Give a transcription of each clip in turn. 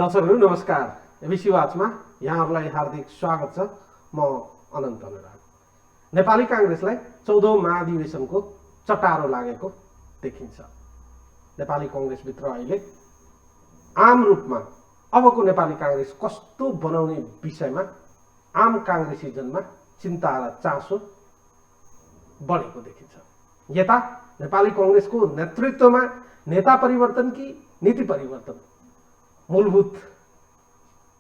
दर्शकहरू नमस्कार। एबिसी वाचमा यहाँहरूलाई हार्दिक स्वागत छ। म अनन्त अनुराग। नेपाली कांग्रेसलाई 14औं महाधिवेशनको चटारो लागेको देखिन्छ। नेपाली कांग्रेसभित्र अहिले आम रूपमा अबको नेपाली कांग्रेस कस्तो बनाउने विषयमा आम कांग्रेसीजनमा चिन्ता र चासो बढेको देखिन्छ। यता नेपाली कांग्रेसको नेतृत्वमा नेता परिवर्तन कि नीति परिवर्तन मूलभूत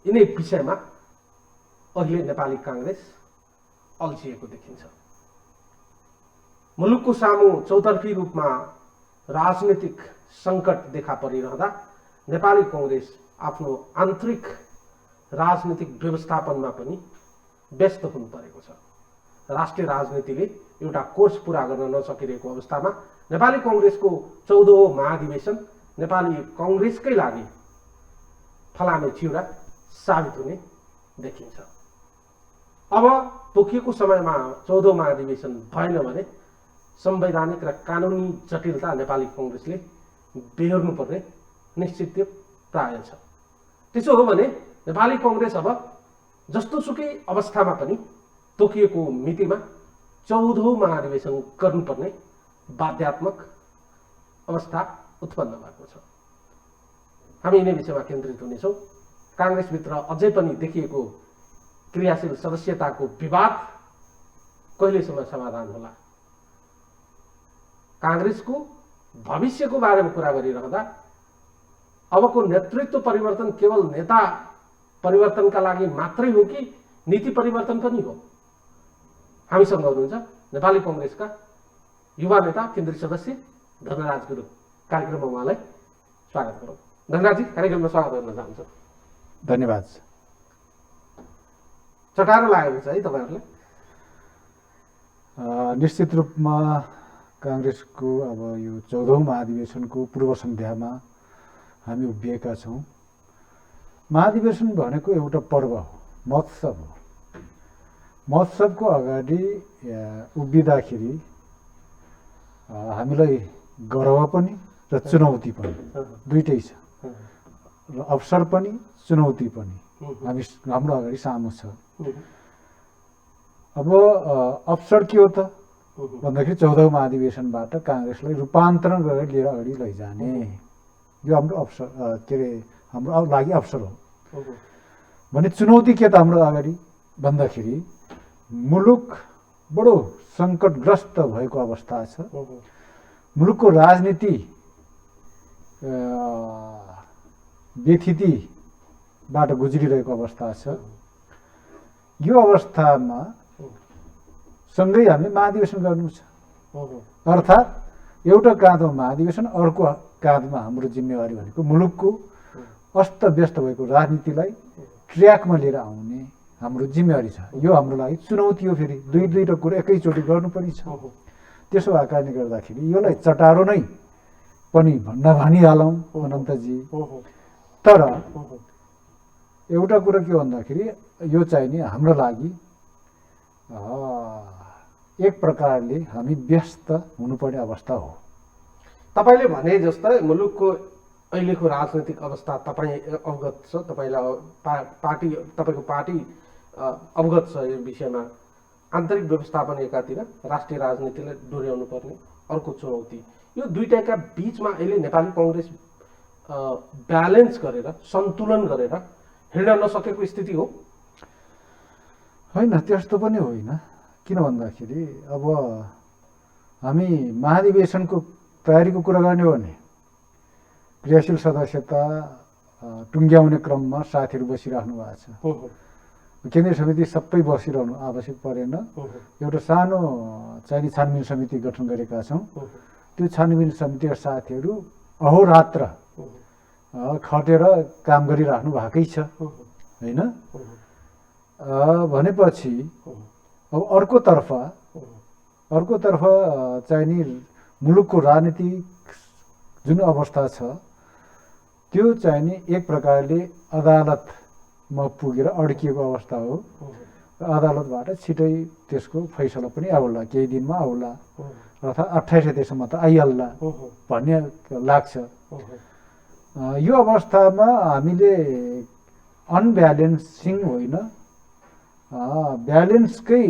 यिनै विषयमा अहिले नेपाली कांग्रेस अल्झिएको देखिन्छ। मुलुकको सामु चौतर्फी रूपमा राजनीतिक संकट देखा परिरहँदा नेपाली कांग्रेस आफ्नो आन्तरिक राजनीतिक व्यवस्थापनमा पनि व्यस्त हुनु परेको छ। राष्ट्रिय राजनीतिले एउटा कोर्स पूरा गर्न नसकिरहेको अवस्थामा नेपाली कांग्रेसको 14औं महाधिवेशन नेपाली कांग्रेसकै लागि फलामे चिउरा साबित हुने देखिन्छ। अब तोकिएको समयमा 14औं महाधिवेशन भएन भने संवैधानिक र कानुनी जटिलता नेपाली कांग्रेसले बेहोर्नुपर्ने निश्चित प्राय छ। त्यसो हो भने नेपाली कांग्रेस अब जस्तोसुकै अवस्थामा पनि तोकिएको मितिमा 14औं महाधिवेशन गर्नुपर्ने बाध्यात्मक अवस्था उत्पन्न भएको छ। हामी यिनै विषयमा केन्द्रित हुनेछौँ। कांग्रेसभित्र अझै पनि देखिएको क्रियाशील सदस्यताको विवाद कहिलेसम्म समाधान होला? कांग्रेसको भविष्यको बारेमा कुरा गरिरहँदा अबको नेतृत्व परिवर्तन केवल नेता परिवर्तनका लागि मात्रै हो कि नीति परिवर्तन पनि हो? हामीसँग हुनुहुन्छ नेपाली कांग्रेसका युवा नेता केन्द्रीय सदस्य धनराज गुरुङ। कार्यक्रममा उहाँलाई स्वागत गरौँ। धनराजी, कार्यक्रममा स्वागत गर्न चाहन्छु। धन्यवाद। चटारो लागेको छ है तपाईहरुलाई? निश्चित रूपमा कांग्रेसको अब यो 14औं महाधिवेशनको पूर्व सन्ध्यामा हामी उभिएका छौँ। महाधिवेशन भनेको एउटा पर्व हो, महोत्सव हो। महोत्सवको अगाडि उभिँदाखेरि हामीलाई गर्व पनि र चुनौती पनि दुईटै छ। र अवसर पनि चुनौती पनि हाम्रो अगाडि सामु छ। अब अवसर के हो त भन्दाखेरि 14औं महाधिवेशनबाट कांग्रेसलाई रूपान्तरण गरेर लिएर अगाडि लैजाने यो हाम्रो अवसर के अरे हाम्रो लागि अवसर हो भने चुनौती के त हाम्रो अगाडि भन्दाखेरि मुलुक बडो संकटग्रस्त भएको अवस्था छ। मुलुकको राजनीति व्यथितिबाट गुज्रिरहेको अवस्था छ। यो अवस्थामा सँगै हामी महाधिवेशन गर्नु छ। अर्थात् एउटा काँधमा महाधिवेशन, अर्को काँधमा हाम्रो जिम्मेवारी भनेको मुलुकको अस्तव्यस्त भएको राजनीतिलाई ट्र्याकमा लिएर आउने हाम्रो जिम्मेवारी छ। यो हाम्रो लागि चुनौती हो। फेरि दुईटा कुरा एकैचोटि गर्नुपर्ने छ। त्यसो भएको कारणले गर्दाखेरि यसलाई चटारो नै पनि भनिहालौँ अनन्तजी। तर एउटा कुरा के भन्दाखेरि यो चाहिँ नि हाम्रो लागि एक प्रकारले हामी व्यस्त हुनुपर्ने अवस्था हो। तपाईले भने जस्तै मुलुकको अहिलेको राजनीतिक अवस्था तपाईँ अवगत छ। तपाईलाई पार्टी तपाईको पार्टी अवगत छ यो विषयमा। आन्तरिक व्यवस्थापन एकातिर, राष्ट्रिय राजनीतिलाई डोर्याउनु पर्ने अर्को चुनौती। यो दुईटाका बीचमा अहिले नेपाली कांग्रेस ब्यालेन्स गरेर सन्तुलन गरेर हिँड्न नसकेको स्थिति हो? होइन, त्यस्तो पनि होइन। किन भन्दाखेरि अब हामी महाधिवेशनको तयारीको कुरा गर्ने हो भने क्रियाशील सदस्यता टुङ्ग्याउने क्रममा साथीहरू बसिराख्नु भएको छ। केन्द्रीय समिति सबै बसिरहनु आवश्यक परेन। एउटा सानो चाहिँ छानबिन समिति गठन गरेका छौँ। त्यो छानबिन समितिका साथीहरू अहोरात्र खटेर काम गरिराख्नु भएकै छ होइन। भनेपछि अब अर्कोतर्फ चाहिँ नि मुलुकको राजनीतिक जुन अवस्था छ त्यो चाहिँ नि एक प्रकारले अदालतमा पुगेर अड्किएको अवस्था हो। अदालतबाट छिटै त्यसको फैसला पनि आउला, केही दिनमा आउला, अर्थात् 28 गतेसम्म त आइहाल्ला भन्ने लाग्छ। यो अवस्थामा हामीले अनब्यालेन्सिङ होइन, ब्यालेन्सकै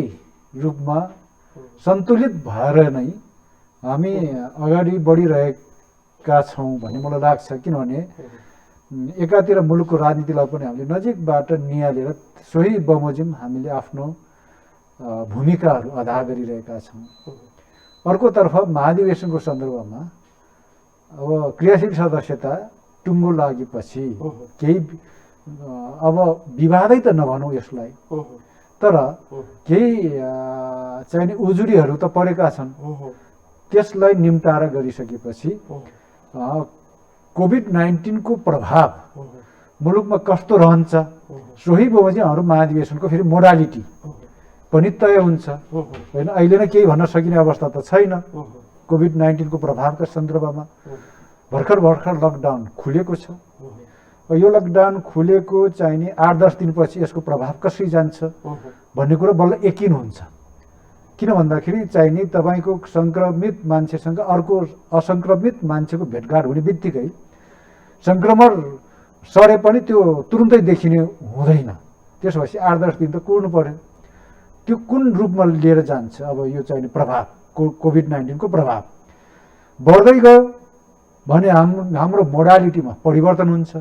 रूपमा सन्तुलित भएर नै हामी अगाडि बढिरहेका छौँ भन्ने मलाई लाग्छ। किनभने एकातिर मुलुकको राजनीतिलाई पनि हामीले नजिकबाट निहालेर सोही बमोजिम हामीले आफ्नो भूमिकाहरू अदा गरिरहेका छौँ। अर्कोतर्फ महाधिवेशनको सन्दर्भमा अब क्रियाशील सदस्यता टुङ्गो लागेपछि केही अब विवादै त नभनौँ यसलाई, तर केही चाहिने उजुरीहरू त परेका छन्। त्यसलाई निम्टारा गरिसकेपछि कोभिड-19 को प्रभाव मुलुकमा कस्तो रहन्छ, सोही बमोजिम हाम्रो महाधिवेशनको फेरि मोडालिटी पनि तय हुन्छ होइन। अहिले नै केही भन्न सकिने अवस्था त छैन। कोभिड-19 को प्रभावका सन्दर्भमा भर्खर लकडाउन खुलेको छ। यो लकडाउन खुलेको चाहिने 8-10 दिनपछि यसको प्रभाव कसरी जान्छ भन्ने कुरो बल्ल यकिन हुन्छ। किन भन्दाखेरि चाहिने तपाईँको सङ्क्रमित मान्छेसँग अर्को असङ्क्रमित मान्छेको भेटघाट हुने बित्तिकै सङ्क्रमण सरे पनि त्यो तुरुन्तै देखिने हुँदैन। त्यसो भएपछि 8-10 दिन त कुर्नु पर्यो। त्यो कुन रूपमा लिएर जान्छ अब यो चाहिने प्रभाव, कोभिड-19 को प्रभाव बढ्दै गयो भने हाम्रो मोडालिटीमा परिवर्तन हुन्छ,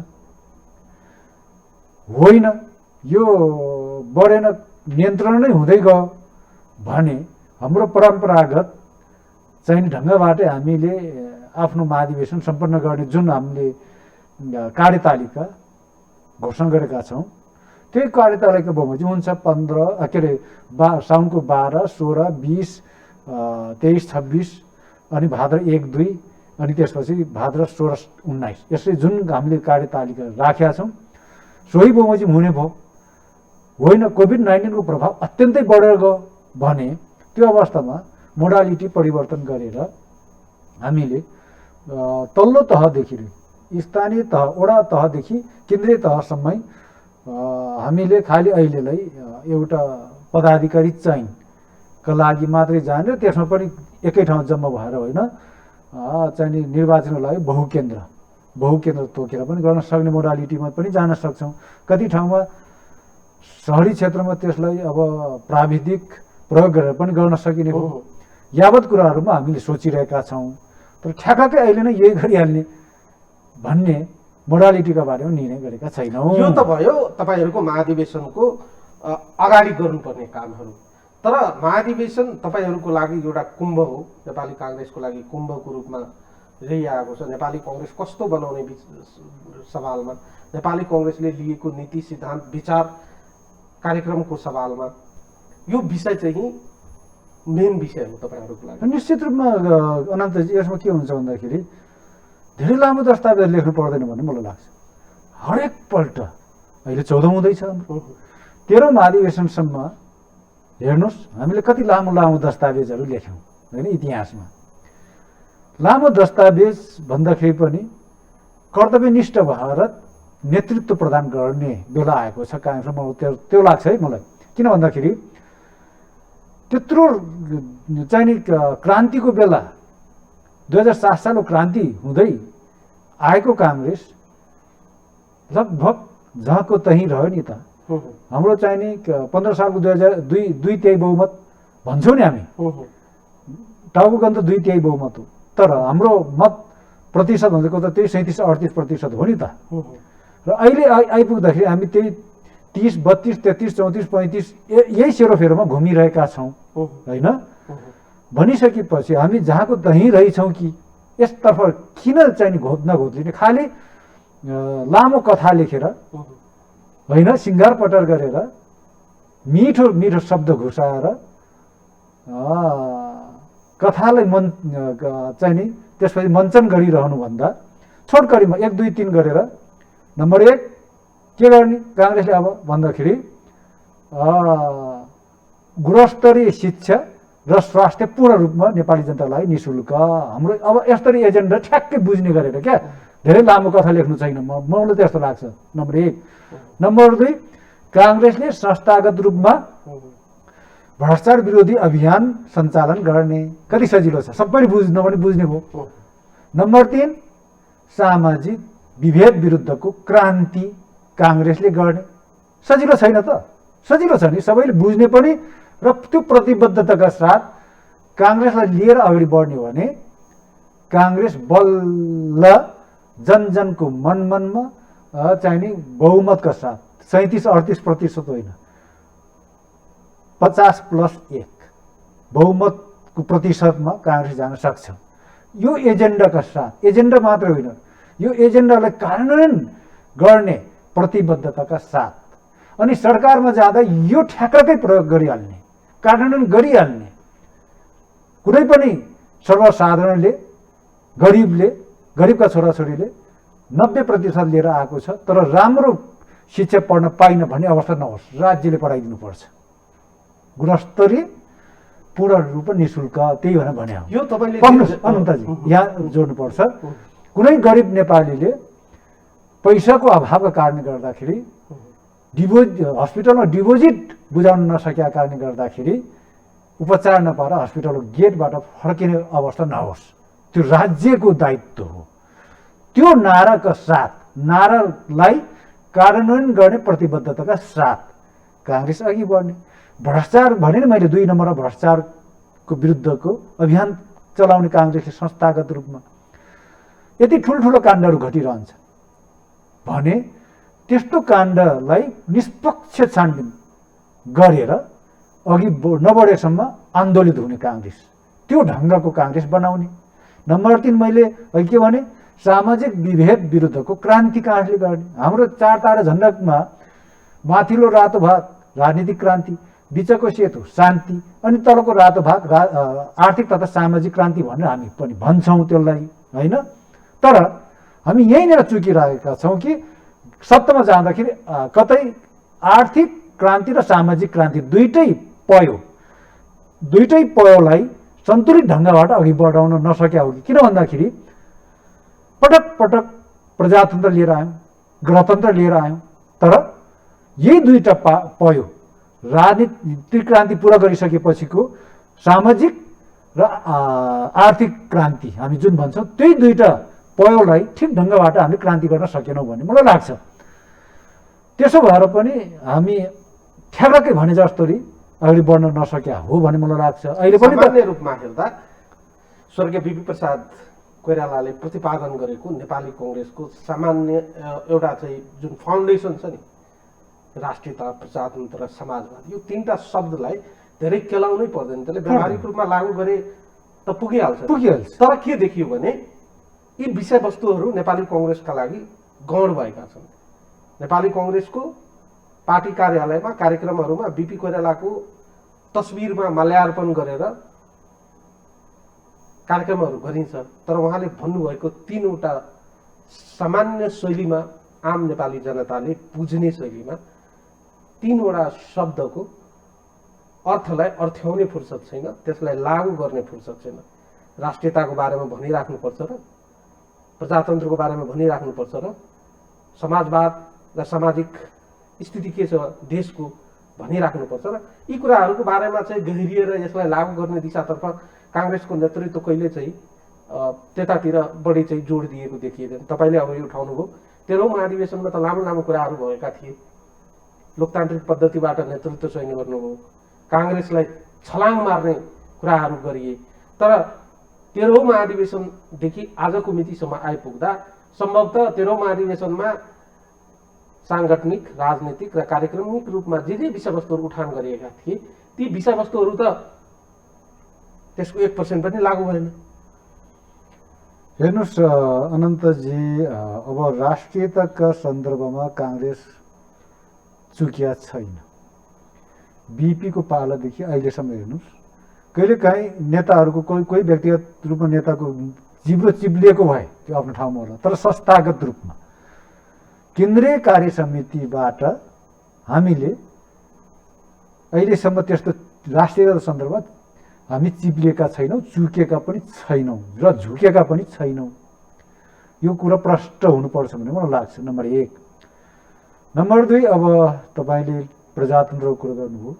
होइन यो बढेन नियन्त्रण नै हुँदै गयो भने हाम्रो परम्परागत चाहिने ढङ्गबाटै हामीले आफ्नो महाधिवेशन सम्पन्न गर्ने जुन हामीले कार्यतालिका घोषणा गरेका छौँ त्यही कार्यतालिका बमोजिम हुन्छ। साउनको 12, 16, 20, 23, 26 अनि भाद्र 1, 2 अनि त्यसपछि भाद्र 16, 19 यसरी जुन हामीले कार्यतालिका राखेका छौँ सोही बमोजिम हुने भयो। होइन कोभिड-19 को प्रभाव अत्यन्तै बढेर गयो भने त्यो अवस्थामा मोडालिटी परिवर्तन गरेर हामीले तल्लो तहदेखि स्थानीय तह, वडा तहदेखि केन्द्रीय तहसम्मै हामीले खालि अहिलेलाई एउटा पदाधिकारी चयनका लागि मात्रै जाने, त्यसमा पनि एकै ठाउँ जम्मा भएर होइन, चाहिने निर्वाचनको लागि बहुकेन्द्र तोकेर पनि गर्न सक्ने मोडालिटीमा पनि जान सक्छौँ। कति ठाउँमा सहरी क्षेत्रमा त्यसलाई अब प्राविधिक प्रयोग गरेर पनि गर्न सकिने हो। यावत कुराहरूमा हामीले सोचिरहेका छौँ, तर ठ्याक्कै अहिले नै यही गरिहाल्ने भन्ने मोडालिटीका बारेमा निर्णय गरेका छैनौँ। यो त भयो तपाईँहरूको महाधिवेशनको अगाडि गर्नुपर्ने कामहरू। तर महाधिवेशन तपाईँहरूको लागि एउटा कुम्भ हो, नेपाली काङ्ग्रेसको लागि कुम्भको रूपमा रहिआएको छ। नेपाली काङ्ग्रेस कस्तो बनाउने सवालमा, नेपाली काङ्ग्रेसले लिएको नीति सिद्धान्त विचार कार्यक्रमको सवालमा यो विषय चाहिँ मेन विषय हो तपाईँहरूको लागि। निश्चित रूपमा अनन्तजी यसमा के हुन्छ भन्दाखेरि धेरै लामो दस्तावेज लेख्नु पर्दैन भन्ने मलाई लाग्छ। हरेक पल्ट अहिले 14 हुँदैछ, 13औं महाधिवेशनसम्म हेर्नुहोस् हामीले कति लामो दस्तावेजहरू लेख्यौँ होइन। इतिहासमा लामो दस्तावेज भन्दाखेरि पनि कर्तव्यनिष्ठ भएर नेतृत्व प्रदान गर्ने बेला आएको छ काङ्ग्रेसमा, मलाई त्यो लाग्छ है मलाई। किन भन्दाखेरि त्यत्रो चाहिने क्रान्तिको बेला 2007 सालको क्रान्ति हुँदै आएको काङ्ग्रेस लगभग जहाँको तहीँ रह्यो नि त। हाम्रो चाहिने 15 सालको 2002-23 बहुमत भन्छौँ नि हामी, टाउको गन्त 2/3 बहुमत हो, तर हाम्रो मत प्रतिशत भनेको त त्यही 37-38% हो नि त। र अहिले आइपुग्दाखेरि हामी त्यही 30, 32, 33, 34, 35 यही सेरोफेरोमा घुमिरहेका छौँ होइन। भनिसकेपछि हामी जहाँको तहीँ रहेछौँ कि यसतर्फ किन चाहिँ नघोत्लिने, खालि लामो कथा लेखेर होइन, सिङ्गार पटार गरेर मिठो मिठो शब्द घुसाएर कथालाई चाहिँ नि त्यसपछि मञ्चन गरिरहनुभन्दा छोटकरीमा 1, 2, 3 गरेर नम्बर 1 के गर्ने काङ्ग्रेसले अब भन्दाखेरि गुणस्तरीय शिक्षा र स्वास्थ्य पूर्ण रूपमा नेपाली जनतालाई निःशुल्क, हाम्रो अब यस्तरी एजेन्डा ठ्याक्कै बुझ्ने गरेर क्या, धेरै लामो कथा लेख्नु छैन। मलाई त्यस्तो लाग्छ नम्बर 1। नम्बर 2 काङ्ग्रेसले संस्थागत रूपमा भ्रष्टाचार विरोधी अभियान सञ्चालन गर्ने, कति सजिलो छ, सबैले बुझ्न पनि बुझ्ने भयो। नम्बर 3 सामाजिक विभेद विरुद्धको क्रान्ति काङ्ग्रेसले गर्ने सजिलो छैन त? सजिलो छ नि, सबैले बुझ्ने पनि र त्यो प्रतिबद्धताका साथ काङ्ग्रेसलाई लिएर अगाडि बढ्ने हो भने काङ्ग्रेस बल्ल जनजनको मनमनमा चाहिने बहुमतका साथ 37-38% होइन 50+1 बहुमतको प्रतिशतमा काङ्ग्रेस जान सक्छ। यो एजेन्डाका साथ, एजेन्डा मात्र होइन, यो एजेन्डालाई कार्यान्वयन गर्ने प्रतिबद्धताका साथ अनि सरकारमा जाँदा यो ठ्याक्कै प्रयोग गरिहाल्ने, कार्यान्वयन गरिहाल्ने। कुनै पनि सर्वसाधारणले, गरिबका छोराछोरीले 90% लिएर आएको छ तर राम्रो शिक्षा पढ्न पाइन भन्ने अवस्था नहोस्, राज्यले पढाइदिनुपर्छ। गुणस्तरीय पूर्ण रूपमा निःशुल्क, त्यही भने हो। यो तपाईले अनन्तजी यहाँ जोड्नुपर्छ। कुनै गरिब नेपालीले पैसाको अभावका कारणले गर्दाखेरि हस्पिटलमा डिपोजिट बुझाउन नसकेका कारणले गर्दाखेरि उपचार नपाएर हस्पिटलको गेटबाट फर्किने अवस्था नहोस्, त्यो राज्यको दायित्व हो। त्यो नाराका साथ, नारालाई कार्यान्वयन गर्ने प्रतिबद्धताका साथ काङ्ग्रेस अघि बढ्ने। भ्रष्टाचार भने नि मैले 2 नम्बरमा भ्रष्टाचारको विरुद्धको अभियान चलाउने काङ्ग्रेसले संस्थागत रूपमा यति ठुल्ठुलो काण्डहरू घटिरहन्छ भने त्यस्तो काण्डलाई निष्पक्ष छानबिन गरेर अघि नबढेसम्म आन्दोलित हुने काङ्ग्रेस, त्यो ढङ्गको काङ्ग्रेस बनाउने। नम्बर 3 मैले अघि के भने सामाजिक विभेद विरुद्धको क्रान्ति काङ्ग्रेसले गर्ने। हाम्रो 4 तारा झण्डामा माथिल्लो रातो भाग राजनीतिक क्रान्ति, बिचको सेतो शान्ति अनि तलको रातो भाग आर्थिक तथा सामाजिक क्रान्ति भनेर हामी पनि भन्छौँ त्यसलाई, होइन? तर हामी यहीँनिर चुकिरहेका छौँ कि सत्तामा जाँदाखेरि कतै आर्थिक क्रान्ति र सामाजिक क्रान्ति दुईटै पयोलाई सन्तुलित ढङ्गबाट अघि बढाउन नसक्या हो कि किन भन्दाखेरि पटक पटक प्रजातन्त्र लिएर आयौँ, गणतन्त्र लिएर आयौँ, तर यही दुईटा पयो राजनीतिक क्रान्ति पुरा गरिसकेपछिको सामाजिक र आर्थिक क्रान्ति हामी जुन भन्छौँ त्यही दुईटा पयोलाई ठिक ढङ्गबाट हामीले क्रान्ति गर्न सकेनौँ भन्ने मलाई लाग्छ। त्यसो भएर पनि हामी ठ्याक्कै भने जस्तोरी अगाडि बढ्न नसक्या हो भन्ने मलाई लाग्छ। अहिले पनि सामान्य रूपमा हेर्दा स्वर्गीय बिपी प्रसाद कोइरालाले प्रतिपादन गरेको नेपाली कांग्रेसको सामान्य एउटा चाहिँ जुन फाउन्डेसन छ नि, राष्ट्रियता, प्रजातन्त्र र समाजवाद, यो 3टा शब्दलाई धेरै केलाउनै पर्दैन, त्यसले व्यावहारिक रूपमा लागू गरे त पुगिहाल्छ। तर के देखियो भने यी विषयवस्तुहरू नेपाली कांग्रेसका लागि गौण भएका छन्। नेपाली कांग्रेसको पार्टी कार्यालयमा कार्यक्रमहरूमा बिपी कोइरालाको तस्बिरमा माल्यार्पण गरेर कार्यक्रमहरू गरिन्छ, तर उहाँले भन्नुभएको 3वटा सामान्य शैलीमा, आम नेपाली जनताले बुझ्ने शैलीमा 3वटा शब्दको अर्थलाई अर्थ्याउने फुर्सद छैन, त्यसलाई लागू गर्ने फुर्सद छैन। राष्ट्रियताको बारेमा भनिराख्नुपर्छ र प्रजातन्त्रको बारेमा भनिराख्नुपर्छ र समाजवाद र सामाजिक स्थिति के छ देशको भनिराख्नुपर्छ र यी कुराहरूको बारेमा चाहिँ गहिरिएर यसलाई लागू गर्ने दिशातर्फ काङ्ग्रेसको नेतृत्व कहिले चाहिँ त्यतातिर बढी चाहिँ जोड दिएको देखिएन। तपाईँले अब यो उठाउनुभयो, 13औं महाधिवेशनमा त लामो लामो कुराहरू भएका थिए। लोकतान्त्रिक पद्धतिबाट नेतृत्व चयन गर्नुभयो, काङ्ग्रेसलाई छलाङ मार्ने कुराहरू गरिए, तर 13औं महाधिवेशनदेखि आजको मितिसम्म आइपुग्दा सम्भवतः 13औं महाधिवेशनमा सांगठनिक, राजनीतिक र कार्यक्रमिक रूपमा जे विषयवस्तुहरू उठान गरिएका थिए ती विषयवस्तुहरू त त्यसको 1% पनि लागू भएन। हेर्नुहोस् अनन्तजी, अब राष्ट्रियताका सन्दर्भमा काङ्ग्रेस चुकिया छैन। बिपीको पालादेखि अहिलेसम्म हेर्नुहोस्, कहिलेकाहीँ नेताहरूको कोही व्यक्तिगत रूपमा नेताको जिब्रो चिप्लिएको भए त्यो आफ्नो ठाउँमा होला, तर संस्थागत रूपमा केन्द्रीय कार्य समितिबाट हामीले अहिलेसम्म त्यस्तो राष्ट्रियता सन्दर्भमा हामी चिप्लिएका छैनौँ, चुकेका पनि छैनौँ र झुकेका पनि छैनौँ। यो कुरा प्रष्ट हुनुपर्छ भन्ने मलाई लाग्छ, नम्बर 1। नम्बर 2, अब तपाईँले प्रजातन्त्रको कुरा गर्नुभयो।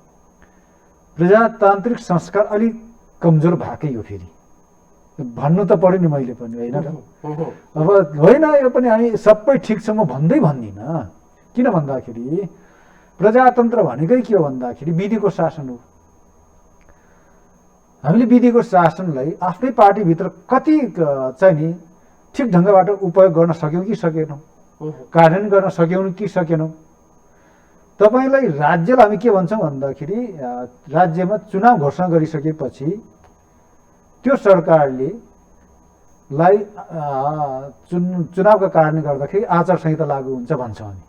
प्रजातान्त्रिक संस्कार अलिक कमजोर भएकै हो फेरि, भन्नु त पर्यो नि मैले पनि, होइन र? अब होइन, यो पनि हामी सबै ठिक छ म भन्दिनँ। किन भन्दाखेरि प्रजातन्त्र भनेकै के हो भन्दाखेरि विधिको शासन हो। हामीले विधिको शासनलाई आफ्नै पार्टीभित्र कति चाहिँ नि ठिक ढङ्गबाट उपयोग गर्न सक्यौँ कि सकेनौँ, कार्यान्वयन गर्न सक्यौँ कि सकेनौँ। तपाईँलाई राज्यलाई हामी के भन्छौँ भन्दाखेरि राज्यमा चुनाव घोषणा गरिसकेपछि त्यो सरकारले चुनावका कारणले गर्दाखेरि आचार संहिता लागू हुन्छ भन्छौँ हामी।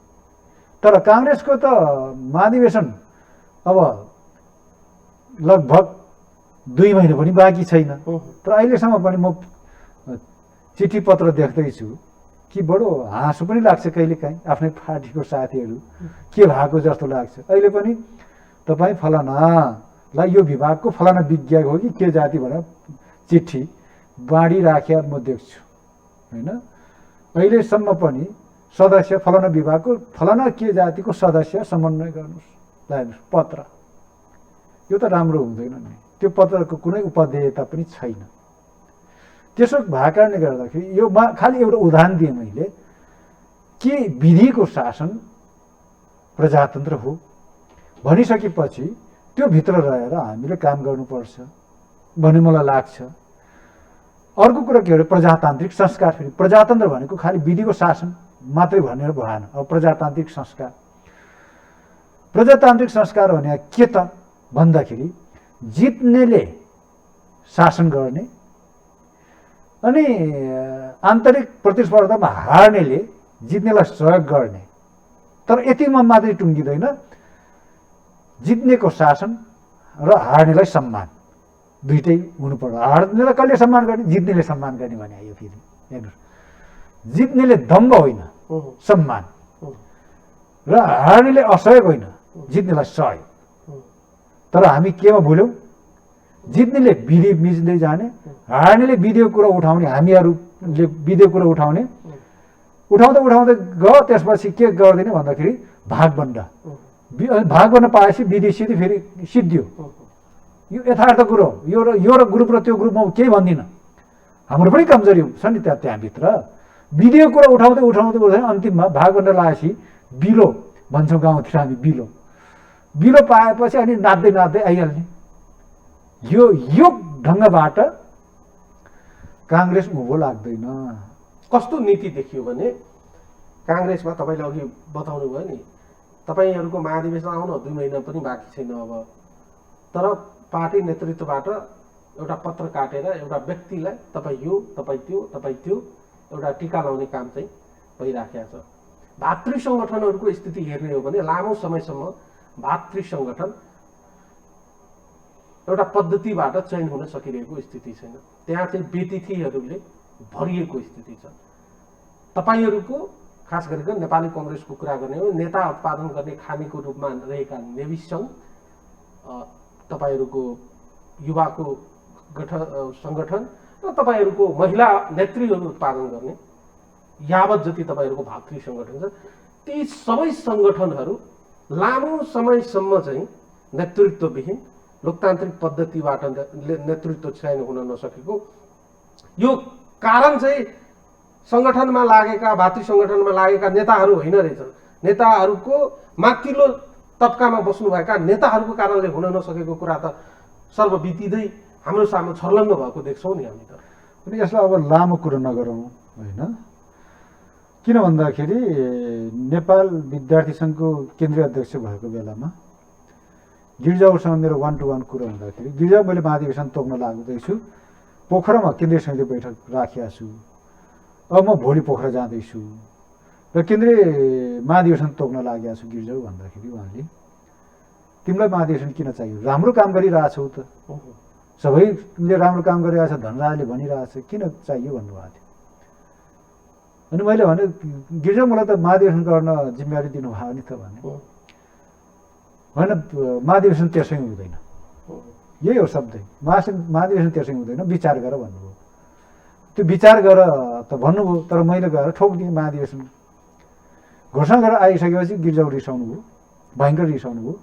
तर काङ्ग्रेसको त महाधिवेशन अब लगभग 2 महिना पनि बाँकी छैन। तर अहिलेसम्म पनि म चिठी पत्र देख्दैछु कि बडो हाँसो पनि लाग्छ कहिलेकाहीँ आफ्नै पार्टीको साथीहरू के भएको जस्तो लाग्छ। अहिले पनि तपाईँ फलानालाई यो विभागको फलाना विज्ञ हो कि के जाति भनेर चिठी बाँडिराख्या म देख्छु, होइन? अहिलेसम्म पनि सदस्य फलाना विभागको फलाना के जातिको सदस्य समन्वय गर्नुहोस् पत्र, यो त राम्रो हुँदैन नि। त्यो पत्रको कुनै उपदेयता पनि छैन। त्यसो भएको कारणले गर्दाखेरि यो खालि एउटा उदाहरण दिएँ मैले कि विधिको शासन प्रजातन्त्र हो भनिसकेपछि त्यो भित्र रहेर हामीले काम गर्नुपर्छ भन्ने मलाई लाग्छ। अर्को कुरा के हो, प्रजातान्त्रिक संस्कार। फेरि प्रजातन्त्र भनेको खालि विधिको शासन मात्रै भनेर भएन। अब प्रजातान्त्रिक संस्कार, प्रजातान्त्रिक संस्कार भने के त भन्दाखेरि जित्नेले शासन गर्ने अनि आन्तरिक प्रतिस्पर्धामा हार्नेले जित्नेलाई सहयोग गर्ने। तर यतिमा मात्रै टुङ्गिँदैन, जित्नेको शासन र हार्नेलाई सम्मान दुइटै हुनुपर्छ। हार्नेलाई कहिले सम्मान गर्ने, जित्नेले सम्मान गर्ने भने यो फेरि हेर्नुहोस्, जित्नेले दम्भ होइन सम्मान, र हार्नेले असहयोग होइन जित्नेलाई सहयोग। तर हामी केमा भुल्यौँ, जित्नेले विधि मिच्दै जाने, हार्नेले विधिको कुरा उठाउने, हामीहरूले विधिको कुरा उठाउने, उठाउँदै गयो। त्यसपछि के गरिदिने भन्दाखेरि भागबन्ड पाएपछि विधि सिधि फेरि सिद्धियो। यो यथार्थ कुरो हो। यो र ग्रुप र त्यो ग्रुप म केही भन्दिनँ, हाम्रो पनि कमजोरी छ नि त्यहाँभित्र। विधिको कुरा उठाउँदै अन्तिममा भागबन्ड लगाएपछि बिलो भन्छौँ गाउँतिर हामी, बिलो पाएपछि अनि नाच्दै आइहाल्ने। यो ढङ्गबाट काङ्ग्रेस उँभो लाग्दैन। कस्तो नीति देखियो भने काङ्ग्रेसमा तपाईँले अघि बताउनु भयो नि, तपाईँहरूको महाधिवेशन आउन 2 महिना पनि बाँकी छैन अब। तर पार्टी नेतृत्वबाट एउटा पत्र काटेर एउटा व्यक्तिलाई तपाईँ यो, तपाईँ त्यो एउटा टिका लाउने काम चाहिँ भइराखेको छ। भातृ सङ्गठनहरूको स्थिति हेर्ने हो भने लामो समयसम्म भातृ सङ्गठन एउटा पद्धतिबाट चयन हुन सकिरहेको स्थिति छैन। त्यहाँ चाहिँ व्यतिथिहरूले भरिएको स्थिति छ। तपाईँहरूको खास गरेर नेपाली कङ्ग्रेसको कुरा गर्ने हो, नेता उत्पादन गर्ने खानीको रूपमा रहेका नेविस सङ्घ, तपाईँहरूको युवाको सङ्गठन र तपाईँहरूको महिला नेत्रीहरू उत्पादन गर्ने यावत जति तपाईँहरूको भातृ सङ्गठन छ, ती सबै सङ्गठनहरू लामो समयसम्म चाहिँ नेतृत्वविहीन लोकतान्त्रिक पद्धतिबाट नेतृत्व चयन हुन नसकेको, यो कारण चाहिँ सङ्गठनमा लागेका भातृ सङ्गठनमा लागेका नेताहरू होइन रहेछन्। नेताहरूको माथिल्लो तबकामा बस्नुभएका नेताहरूको कारणले हुन नसकेको कुरा त सर्वविदितै हाम्रो सामु छर्लङ्ग भएको देख्छौँ नि हामी त। अनि यसलाई अब लामो कुरो नगरौँ, होइन? किन भन्दाखेरि नेपाल विद्यार्थी सङ्घको केन्द्रीय अध्यक्ष भएको बेलामा गिरिजाउसँग मेरो 1-to-1 कुरो हुँदाखेरि, गिरिजाउ मैले महाधिवेशन तोक्न लाग्दैछु, पोखरामा केन्द्रीय समिति बैठक राखेको छु, अब म भोलि पोखरा जाँदैछु र केन्द्रीय महाधिवेशन तोक्न लागेको छु गिरिजाउ भन्दाखेरि उहाँले, तिमीलाई महाधिवेशन किन चाहियो? राम्रो काम गरिरहेछौ त, सबैले राम्रो काम गरिरहेछ, धनराजले भनिरहेछ, किन चाहियो भन्नुभएको थियो। अनि मैले भने गिरिजाउ मलाई त महाधिवेशन गर्न जिम्मेवारी दिनुभयो नि त भने, होइन महाधिवेशन त्यसै हुँदैन, यही हो शब्दै, महाधिवेशन त्यसै हुँदैन, विचार गर भन्नुभयो। त्यो विचार गर त भन्नुभयो, तर मैले गएर ठोकिदिएँ। महाधिवेशन घोषणा गरेर आइसकेपछि गिरिजाउ रिसाउनु भयो, भयङ्कर रिसाउनु भयो।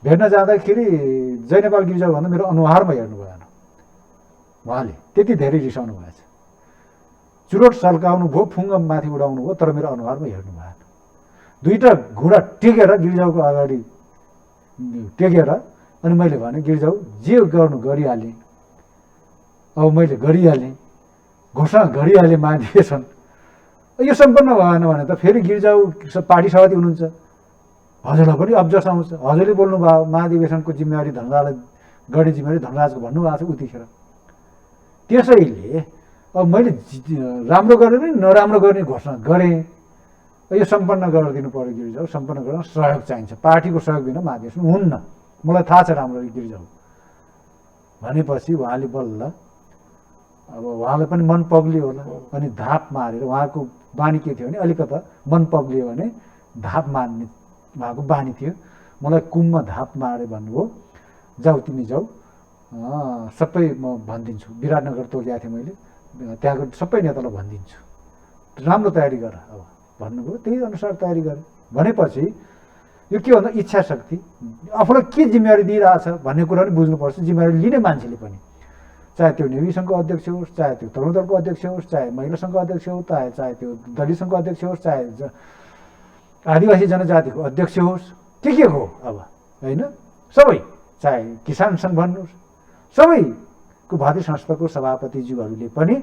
भेट्न जाँदाखेरि जय नेपाल गिरिजाउ भन्दा मेरो अनुहारमा हेर्नु भएन, उहाँले त्यति धेरै रिसाउनु भएछ। चुरोट सल्काउनु भयो, फुङ्ग माथि उडाउनु भयो, तर मेरो अनुहारमा हेर्नु भएन। दुईवटा घुँडा टेकेर गिर्जाउको अगाडि टेकेर अनि मैले भने गिर्जाउ जे गर्नु गरिहालेँ, अब मैले गरिहालेँ, घोषणा गरिहालेँ महाधिवेशन, यो सम्पन्न भएन भने त फेरि गिर्जाउ पार्टी सभापति हुनुहुन्छ, हजुरलाई पनि अब्जस आउँछ। हजुरले बोल्नुभयो महाधिवेशनको जिम्मेवारी धनराजलाई गर्ने जिम्मेवारी धनराजको भन्नुभएको छ उतिखेर। त्यसैले अब मैले राम्रो गरेर पनि नराम्रो गर्ने घोषणा गरेँ, यो सम्पन्न गरिदिनु पऱ्यो गिरिजाउ, सम्पन्न गर्न सहयोग चाहिन्छ, पार्टीको सहयोग बिना महाधिवेशन हुन्न, मलाई थाहा छ राम्ररी गिरिजाउ भनेपछि उहाँले बल्ल अब उहाँलाई पनि मन पग्लियो होला अनि धाप मारेर, उहाँको बानी के थियो भने अलिकता मन पग्लियो भने धाप मार्ने उहाँको बानी थियो। मलाई कुममा धाप मारे भन्नुभयो, जाऊ तिमी जाऊ, सबै म भनिदिन्छु, विराटनगर तोकेको थिएँ मैले, त्यहाँको सबै नेतालाई भनिदिन्छु, राम्रो तयारी गर अब भन्नुभयो। त्यही अनुसार तयारी गरेँ। भनेपछि यो के भन्दा इच्छा शक्ति, आफूलाई के जिम्मेवारी दिइरहेछ भन्ने कुरा पनि बुझ्नुपर्छ। जिम्मेवारी लिने मान्छेले पनि, चाहे त्यो नेवी सङ्घको अध्यक्ष होस्, चाहे त्यो तरुण दलको अध्यक्ष होस्, चाहे महिला सङ्घको अध्यक्ष होस्, चाहे त्यो दलित सङ्घको अध्यक्ष होस्, चाहे आदिवासी जनजातिको अध्यक्ष होस्, के हो अब होइन, सबै, चाहे किसान सङ्घ भन्नुहोस्, सबैको भातृ संस्थाको सभापतिज्यूहरूले पनि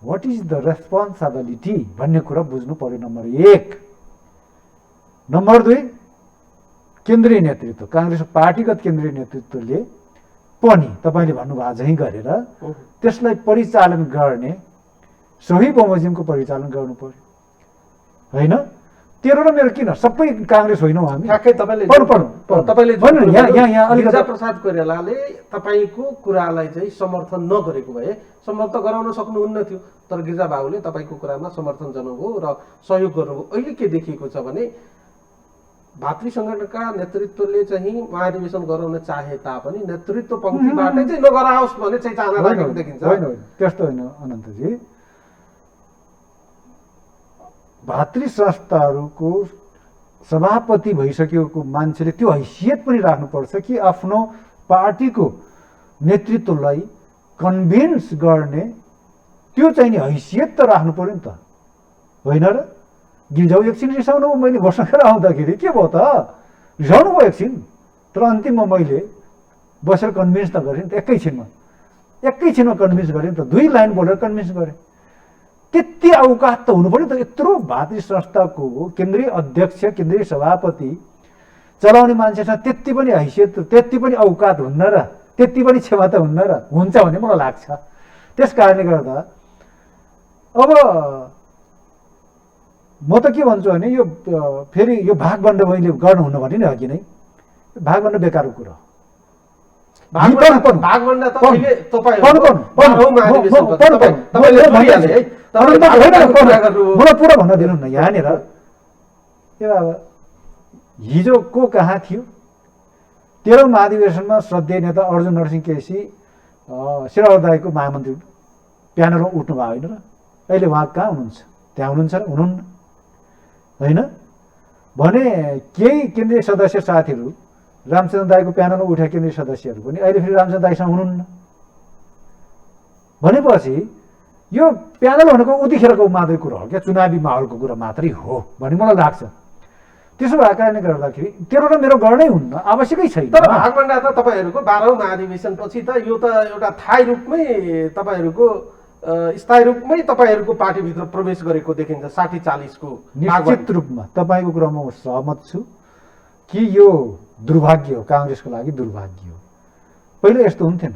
वाट इज द रेस्पोन्सिबिलिटी भन्ने कुरा बुझ्नु पर्यो, नम्बर 1। नम्बर 2, केन्द्रीय नेतृत्व, काङ्ग्रेस पार्टीगत केन्द्रीय नेतृत्वले पनि तपाईँले भन्नुभएको झैँ गरेर त्यसलाई परिचालन गर्ने, सही बमोजिमको परिचालन गर्नु पर्यो होइन। तेरो र मेरो किन सबै काङ्ग्रेस होइनौँ हामी। ठ्याक्कै तपाईँले गिरिजा प्रसाद कोइरालाले तपाईँको कुरालाई चाहिँ समर्थन नगरेको भए सम्भवतः गराउन सक्नुहुन्न थियो, तर गिरिजा बाबुले तपाईँको कुरामा समर्थन जनाउनुभयो र सहयोग गर्नुभयो। अहिले के देखिएको छ भने भातृ सङ्गठनका नेतृत्वले चाहिँ महाधिवेशन गराउन चाहे तापनि नेतृत्व पङ्क्तिबाटै चाहिँ नगराओस् भन्ने चाहिँ चाहना राखेको देखिन्छ। त्यस्तो होइन अनन्तजी, भातृ संस्थाहरूको सभापति भइसकेको मान्छेले त्यो हैसियत पनि राख्नुपर्छ कि आफ्नो पार्टीको नेतृत्वलाई कन्भिन्स गर्ने त्यो चाहिँ नि हैसियत त राख्नु पर्यो नि त, होइन र। गिर्जाउ एकछिन रिसाउनु, मैले घोषणा गरेर आउँदाखेरि के भयो त, रिसाउनु भयो एकछिन, तर अन्तिममा मैले बसेर कन्भिन्स त गरेँ नि त, एकैछिनमा कन्भिन्स गरेँ नि त, 2 लाइन बोलेर कन्भिन्स गरेँ। त्यति औकात त हुनु पर्यो नि त, यत्रो भातृ संस्थाको केन्द्रीय अध्यक्ष, केन्द्रीय सभापति चलाउने मान्छेसँग त्यति पनि हैसियत, त्यति पनि औकात हुन्न र, त्यति पनि क्षमता हुन्न र, हुन्छ भन्ने मलाई लाग्छ। त्यस कारणले गर्दा अब म त के भन्छु भने यो फेरि यो भागबण्ड मैले गर्नुहुन्न भने नि अघि नै भागबण्ड बेकारको कुरा हो। मलाई पुरा भन्न दिनु न यहाँनिर। ए बाबा, हिजो को कहाँ थियो? 13औं महाधिवेशनमा श्रद्धेय नेता अर्जुन नरसिंह केसी शेरबहादुर दाइको महामन्त्री प्यानलमा उठ्नु भएको होइन र? अहिले उहाँ कहाँ हुनुहुन्छ? त्यहाँ हुनुहुन्छ र हुनुहुन्न होइन भने केही केन्द्रीय सदस्य साथीहरू रामचन्द्र दाइको प्यानलमा उठेका केन्द्रीय सदस्यहरू पनि अहिले फेरि रामचन्द्र दाइसँग हुनुहुन्न भनेपछि यो प्यानल भनेको उतिखेरको मात्रै कुरा हो क्या, चुनावी माहौलको कुरा मात्रै हो भन्ने मलाई लाग्छ। त्यसो भएको कारणले गर्दाखेरि तेरो र मेरो गर्नै हुन्न, आवश्यकै छैन। तर भागभण्डा त तपाईँहरूको 12औं महाधिवेशनपछि त यो त एउटा थायी रूपमै तपाईँहरूको स्थायी रूपमै तपाईँहरूको पार्टीभित्र प्रवेश गरेको देखिन्छ 60-40 को। निश्चित रूपमा तपाईँको कुरामा म सहमत छु कि यो दुर्भाग्य हो, काङ्ग्रेसको लागि दुर्भाग्य हो। पहिले यस्तो हुन्थेन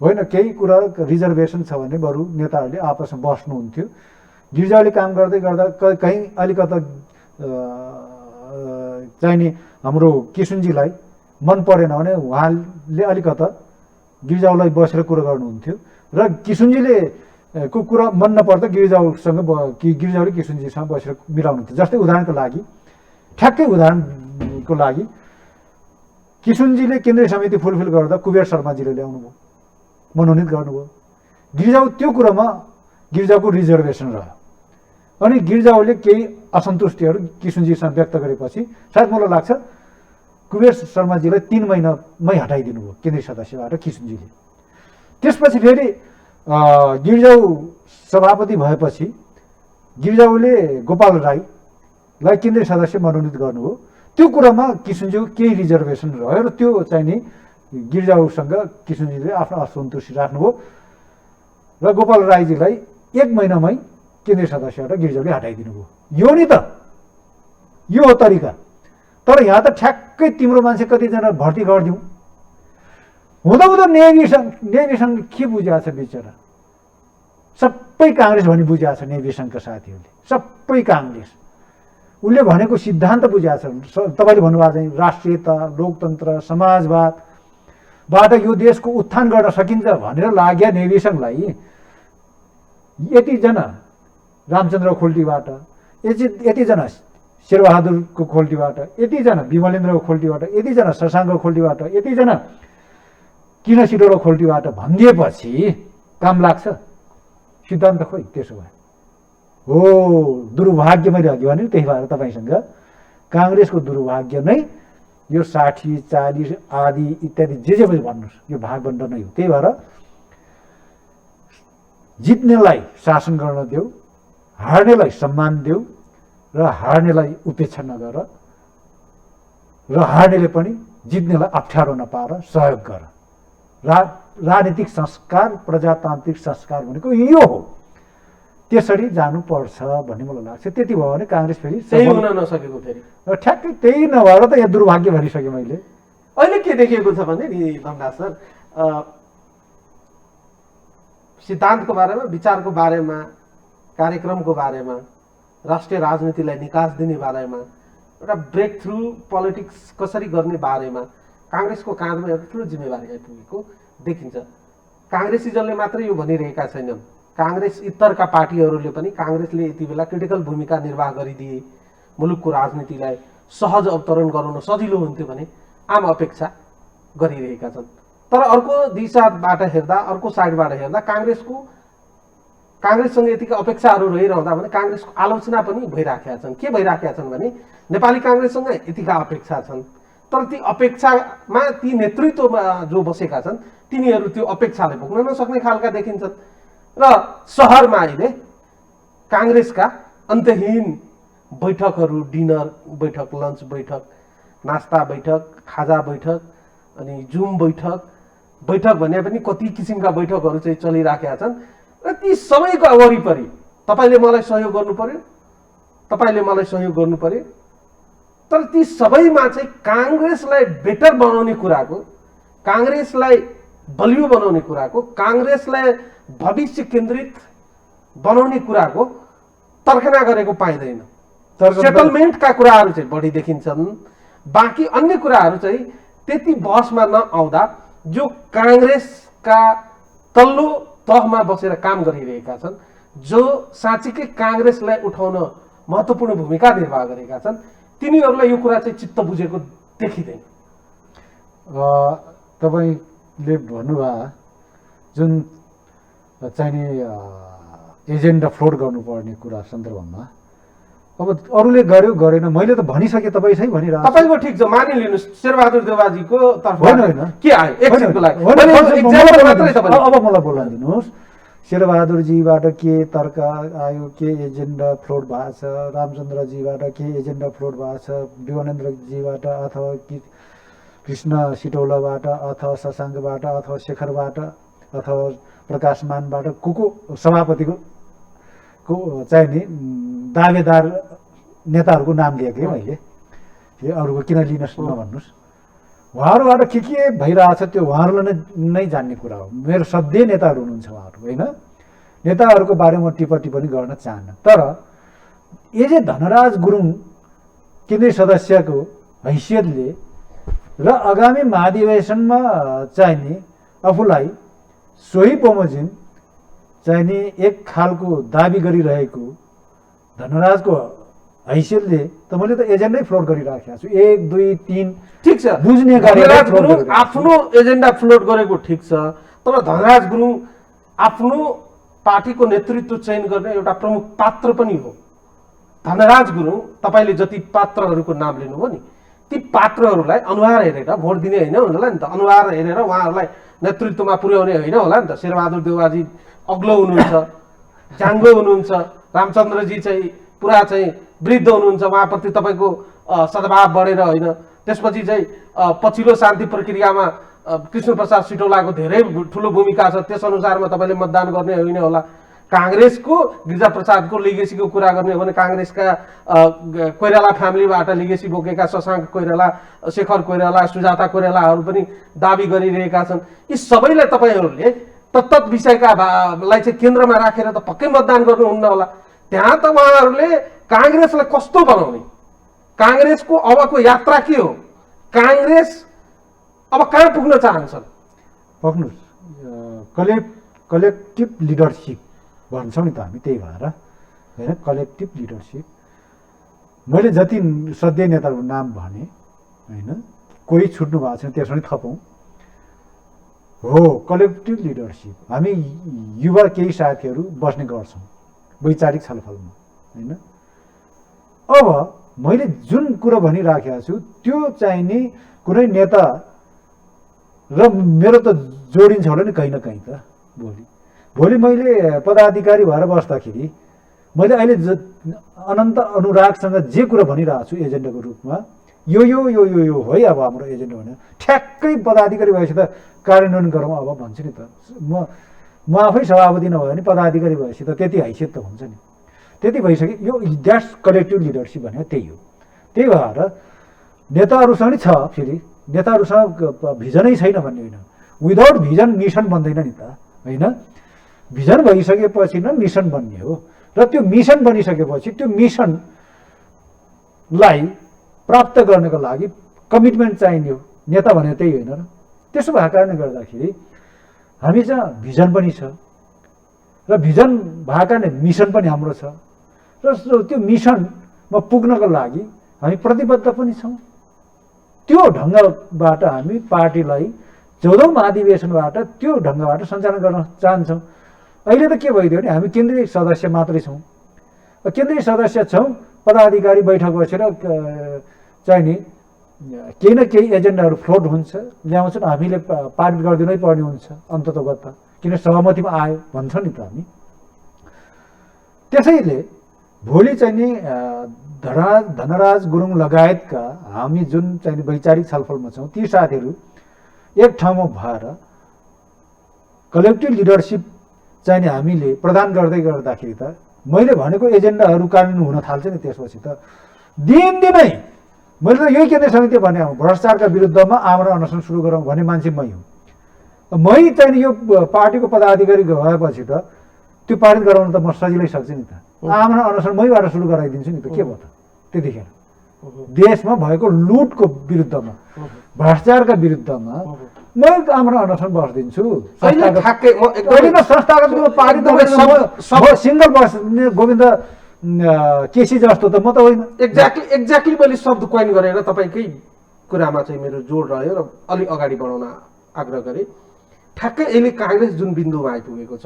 होइन, केही कुरा रिजर्भेसन छ भने बरु नेताहरूले आपसमा बस्नुहुन्थ्यो। गिर्जाले काम गर्दै गर्दा कहीँ अलिकता चाहिने हाम्रो किसुनजीलाई मन परेन भने उहाँले अलिकता गिर्जाउलाई बसेर कुरा गर्नुहुन्थ्यो र किसुनजीले को कुरा मन नपर्दा गिर्जाउसँग गिर्जाउले किसुनजीसँग बसेर मिलाउनुहुन्थ्यो। जस्तै उदाहरणको लागि, ठ्याक्कै उदाहरणको लागि किसुनजीले केन्द्रीय समिति फुलफिल गर्दा कुबेर शर्माजीले ल्याउनुभयो, मनोनित गर्नुभयो। गिर्जाउ त्यो कुरामा गिर्जाको रिजर्भेसन रह्यो अनि गिर्जाउले केही असन्तुष्टिहरू किसुनजीसँग व्यक्त गरेपछि सायद मलाई लाग्छ कुबेर शर्माजीलाई 3 महिनामै हटाइदिनु भयो केन्द्रीय सदस्यबाट किसुनजीले। त्यसपछि फेरि गिरिजाऊ सभापति भएपछि गिरिजाऊले गोपाल राईलाई केन्द्रीय सदस्य मनोनित गर्नुभयो। त्यो कुरामा किशनजीको केही रिजर्भेसन रह्यो र त्यो चाहिँ नि गिरिजाऊसँग किशनजीले आफ्नो असन्तुष्टि राख्नुभयो र गोपाल राईजीलाई 1 महिनामै केन्द्रीय सदस्यबाट गिरिजाऊले हटाइदिनु भयो। यो नि त यो हो तरिका। तर यहाँ त ठ्याक्कै तिम्रो मान्छे कतिजना भर्ती गरिदिउँ हुँदा नेवीसँग के बुझाएको छ बिचरा, सबै काङ्ग्रेस भनी बुझाएको छ नेवीसँगका साथीहरूले, सबै काङ्ग्रेस। उसले भनेको सिद्धान्त बुझाएको छ। तपाईँले भन्नुभएको चाहिँ राष्ट्रियता, लोकतन्त्र, समाजवादबाट यो देशको उत्थान गर्न सकिन्छ भनेर लाग्या नेवीसँगलाई यतिजना रामचन्द्र खोल्टीबाट, यतिजना शेरबहादुरको खोल्टीबाट, यतिजना विमलेन्द्रको खोल्टीबाट, यतिजना शशाङ्कको खोल्टीबाट, यतिजना किन सिटोलो खोल्टीबाट भनिदिएपछि काम लाग्छ? सिद्धान्त खोइ। त्यसो भए हो दुर्भाग्य, मैले अघि भने त्यही भएर तपाईँसँग काङ्ग्रेसको दुर्भाग्य नै यो 60, 40 आदि इत्यादि जे भन्नुहोस् यो भागबण्ड नै हो। त्यही भएर जित्नेलाई शासन गर्न देऊ, हार्नेलाई सम्मान देऊ र हार्नेलाई उपेक्षा नगर र हार्नेले पनि जित्नेलाई अप्ठ्यारो नपाएर सहयोग गर। राजनीतिक संस्कार, प्रजातान्त्रिक संस्कार भनेको यो हो। त्यसरी जानुपर्छ भन्ने मलाई लाग्छ। त्यति भयो भने काङ्ग्रेस फेरि त्यही हुन नसकेको फेरि ठ्याक्कै त्यही नभएर त यहाँ दुर्भाग्य भनिसकेँ मैले। अहिले के देखिएको छ भने नि धनराज सर, सिद्धान्तको बारेमा, विचारको बारेमा, कार्यक्रमको बारेमा, राष्ट्रिय राजनीतिलाई निकास दिने बारेमा, एउटा ब्रेक थ्रु पोलिटिक्स कसरी गर्ने बारेमा काङ्ग्रेसको काँधमा एउटा ठुलो जिम्मेवारी आइपुगेको देखिन्छ। काङ्ग्रेसिजनले मात्रै यो भनिरहेका छैनन्, काङ्ग्रेस इतरका पार्टीहरूले पनि काङ्ग्रेसले यति बेला क्रिटिकल भूमिका निर्वाह गरिदिए मुलुकको राजनीतिलाई सहज अवतरण गराउन सजिलो हुन्थ्यो भने आम अपेक्षा गरिरहेका छन्। तर अर्को दिशाबाट हेर्दा, अर्को साइडबाट हेर्दा काङ्ग्रेससँग यतिका अपेक्षाहरू रहिरहँदा भने काङ्ग्रेसको आलोचना पनि भइराखेका छन्। के भइराखेका छन् भने नेपाली काङ्ग्रेससँग यतिका अपेक्षा छन्, तर ती अपेक्षामा ती नेतृत्वमा जो बसेका छन् तिनीहरू त्यो अपेक्षाले पुग्न नसक्ने खालका देखिन्छन्। र सहरमा अहिले काङ्ग्रेसका अन्तहीन बैठकहरू, डिनर बैठक, लन्च बैठक, नास्ता बैठक, खाजा बैठक, अनि जुम बैठक भने पनि कति किसिमका बैठकहरू चाहिँ चलिराखेका छन्। र ती सबैको वरिपरि तपाईँले मलाई सहयोग गर्नु पर्यो, तपाईँले मलाई सहयोग गर्नु पर्यो। तर ती सबैमा चाहिँ काङ्ग्रेसलाई बेटर बनाउने कुराको, काङ्ग्रेसलाई बलियो बनाउने कुराको, काङ्ग्रेसलाई भविष्य केन्द्रित बनाउने कुराको तर्कना गरेको पाइँदैन। सेटलमेन्टका कुराहरू चाहिँ बढी देखिन्छन्, बाँकी अन्य कुराहरू चाहिँ त्यति बहसमा नआउँदा जो काङ्ग्रेसका तल्लो तहमा बसेर काम गरिरहेका छन्, जो साँच्चीकै काङ्ग्रेसलाई उठाउन महत्त्वपूर्ण भूमिका निर्वाह गरेका छन्, तिनीहरूलाई यो कुरा चाहिँ चित्त बुझेको देखिँदैन। तपाईँले भन्नुभयो जुन चाहिने एजेन्डा फ्लोट गर्नुपर्ने कुरा सन्दर्भमा अब अरूले गर्यो गरेन, मैले त भनिसकेँ, तपाईँ सही भनिरहेको तपाईँको ठिक छ, मानिलिनुहोस् शेरबहादुर देवाजीको तर्फ होइन के आयो एकछिनको लागि। अब मलाई बोल्न दिनुहोस्, शेरबहादुरजीबाट के तर्क आयो, के एजेन्डा फ्लोट भएको छ, रामचन्द्रजीबाट के एजेन्डा फ्लोट भएको छ, विमलेन्द्रजीबाट अथवा कृष्ण सिटौलाबाट अथवा शशाङ्कबाट अथवा शेखरबाट अथवा प्रकाशमानबाट को सभापतिको चाहिँ नि दावेदार नेताहरूको नाम लिएको है मैले, अरूको किन लिन नभन्नुहोस्। उहाँहरूबाट के भइरहेछ त्यो उहाँहरूलाई नै जान्ने कुरा हो। मेरो सधैँ नेताहरू हुनुहुन्छ उहाँहरू, होइन? नेताहरूको बारेमा टिप्पणी गर्न चाहन्न। तर एजे धनराज गुरुङ केन्द्रीय सदस्यको हैसियतले र आगामी महाधिवेशनमा चाहिने आफूलाई सोही बमोजिम चाहिने एक खालको दाबी गरिरहेको धनराजको हैसियतले त मैले त एजेन्डै फ्लोट गरिराखेको छु। 1, 2, 3 ठिक छ, बुझ्ने धनराज गुरुङ आफ्नो एजेन्डा फ्लोट गरेको ठिक छ, तर धनराज गुरुङ आफ्नो पार्टीको नेतृत्व चयन गर्ने एउटा प्रमुख पात्र पनि हो। धनराज गुरुङ, तपाईँले जति पात्रहरूको नाम लिनुभयो नि, ती पात्रहरूलाई अनुहार हेरेर भोट दिने होइन होला नि त, अनुहार हेरेर उहाँहरूलाई नेतृत्वमा पुर्याउने होइन होला नि त। शेरबहादुर देउवाजी अग्लो हुनुहुन्छ, जाङ्गो हुनुहुन्छ, रामचन्द्रजी चाहिँ पुरा चाहिँ वृद्ध हुनुहुन्छ, उहाँप्रति तपाईँको सद्भाव बढेर होइन। त्यसपछि चाहिँ पछिल्लो शान्ति प्रक्रियामा कृष्णप्रसाद सिटौलाको धेरै ठुलो भूमिका छ, त्यस अनुसारमा तपाईँले मतदान गर्ने होइन होला। काङ्ग्रेसको गिरिजाप्रसादको लिगेसीको कुरा गर्ने हो भने काङ्ग्रेसका कोइराला फ्यामिलीबाट लिगेसी बोकेका शशाङ्क कोइराला, शेखर कोइराला, सुजाता कोइरालाहरू पनि दाबी गरिरहेका छन्। यी सबैलाई तपाईँहरूले तत्त विषयकालाई चाहिँ केन्द्रमा राखेर त पक्कै मतदान गर्नुहुन्न होला। त्यहाँ त उहाँहरूले काङ्ग्रेसलाई कस्तो बनाउने, काङ्ग्रेसको अबको यात्रा के हो, काङ्ग्रेस अब कहाँ पुग्न चाहन्छन्? पक्नुहोस्, कलेक्टिभ लिडरसिप भन्छौँ नि त हामी, त्यही भएर होइन कलेक्टिभ लिडरसिप। मैले जति सधैँ नेताहरूको नाम भने होइन, कोही छुट्नु भएको छैन, त्यसमा थपौँ। हो कलेक्टिभ लिडरसिप। हामी युवा केही साथीहरू बस्ने गर्छौँ वैचारिक छलफलमा होइन। अब मैले जुन कुरा भनिराखेको छु त्यो चाहिने कुनै नेता र मेरो त जोडिन्छ होला नि कहीँ न कहीँ त। भोलि मैले पदाधिकारी भएर बस्दाखेरि मैले अहिले अनन्त अनुरागसँग जे कुरा भनिरहेको छु एजेन्डाको रूपमा, यो यो यो यो यो है अब हाम्रो एजेन्डा भनेर ठ्याक्कै पदाधिकारी भएपछि त कार्यान्वयन गरौँ अब भन्छु नि त। म आफै सभापति नभए पनि पदाधिकारी भएपछि त त्यति हैसियत त हुन्छ नि। त्यति भइसक्यो। यो द्याट्स कलेक्टिभ लिडरसिप भनेको त्यही हो। त्यही भएर नेताहरूसँग नि छ, फेरि नेताहरूसँग भिजनै छैन भन्ने होइन। विदाउट भिजन मिसन बन्दैन नि त होइन। भिजन भइसकेपछि न मिसन बन्ने हो, र त्यो मिसन बनिसकेपछि त्यो मिसनलाई प्राप्त गर्नको लागि कमिटमेन्ट चाहिने हो। नेता भनेको त्यही होइन र। त्यसो भएको कारणले गर्दाखेरि हामी चाहिँ भिजन पनि छ र भिजन भएको कारणले मिसन पनि हाम्रो छ, र त्यो मिसनमा पुग्नको लागि हामी प्रतिबद्ध पनि छौँ। त्यो ढङ्गबाट हामी पार्टीलाई 14औं महाधिवेशनबाट त्यो ढङ्गबाट सञ्चालन गर्न चाहन्छौँ। अहिले त के भइदियो भने हामी केन्द्रीय सदस्य मात्रै छौँ। केन्द्रीय सदस्य छौँ, पदाधिकारी बैठक बसेर चाहिँ नि केही न केही एजेन्डाहरू फ्लोट हुन्छ, ल्याउँछन्, हामीले पारित गरिदिनै पर्ने हुन्छ अन्ततोगत, किन सहमतिमा आयो भन्छ नि त हामी। त्यसैले भोलि चाहिँ नि धनराज गुरुङ लगायतका हामी जुन चाहिँ वैचारिक छलफलमा छौँ ती साथीहरू एक ठाउँमा भएर कलेक्टिभ लिडरसिप चाहिँ नि हामीले प्रदान गर्दै गर्दाखेरि त मैले भनेको एजेन्डाहरू कार्यान्वयन हुन थाल्छ नि। त्यसपछि त दिनदिनै मैले त यही केन्द्रीय समिति भने भ्रष्टाचारका विरुद्धमा आमरण अनसन सुरु गरौँ भन्ने मान्छे मै हुँ। मै चाहिँ यो पार्टीको पदाधिकारी भएपछि त त्यो पारित गराउन त म सजिलै सक्छु नि त। आमरण अनसन मैबाट सुरु गराइदिन्छु नि त, के भयो त त्यतिखेर। देशमा भएको लुटको विरुद्धमा, भ्रष्टाचारका विरुद्धमा म आमरण अनसन बस्दिन्छु। संस्थागत पार्टी सिङ्गल बस्ने गोविन्द केसी जस्तो त म त होइन। एक्ज्याक्टली मैले शब्द कोइन गरेर तपाईँकै कुरामा चाहिँ मेरो जोड रह्यो र अलि अगाडि बढाउन आग्रह गरेँ। ठ्याक्कै अहिले काङ्ग्रेस जुन बिन्दुमा आइपुगेको छ,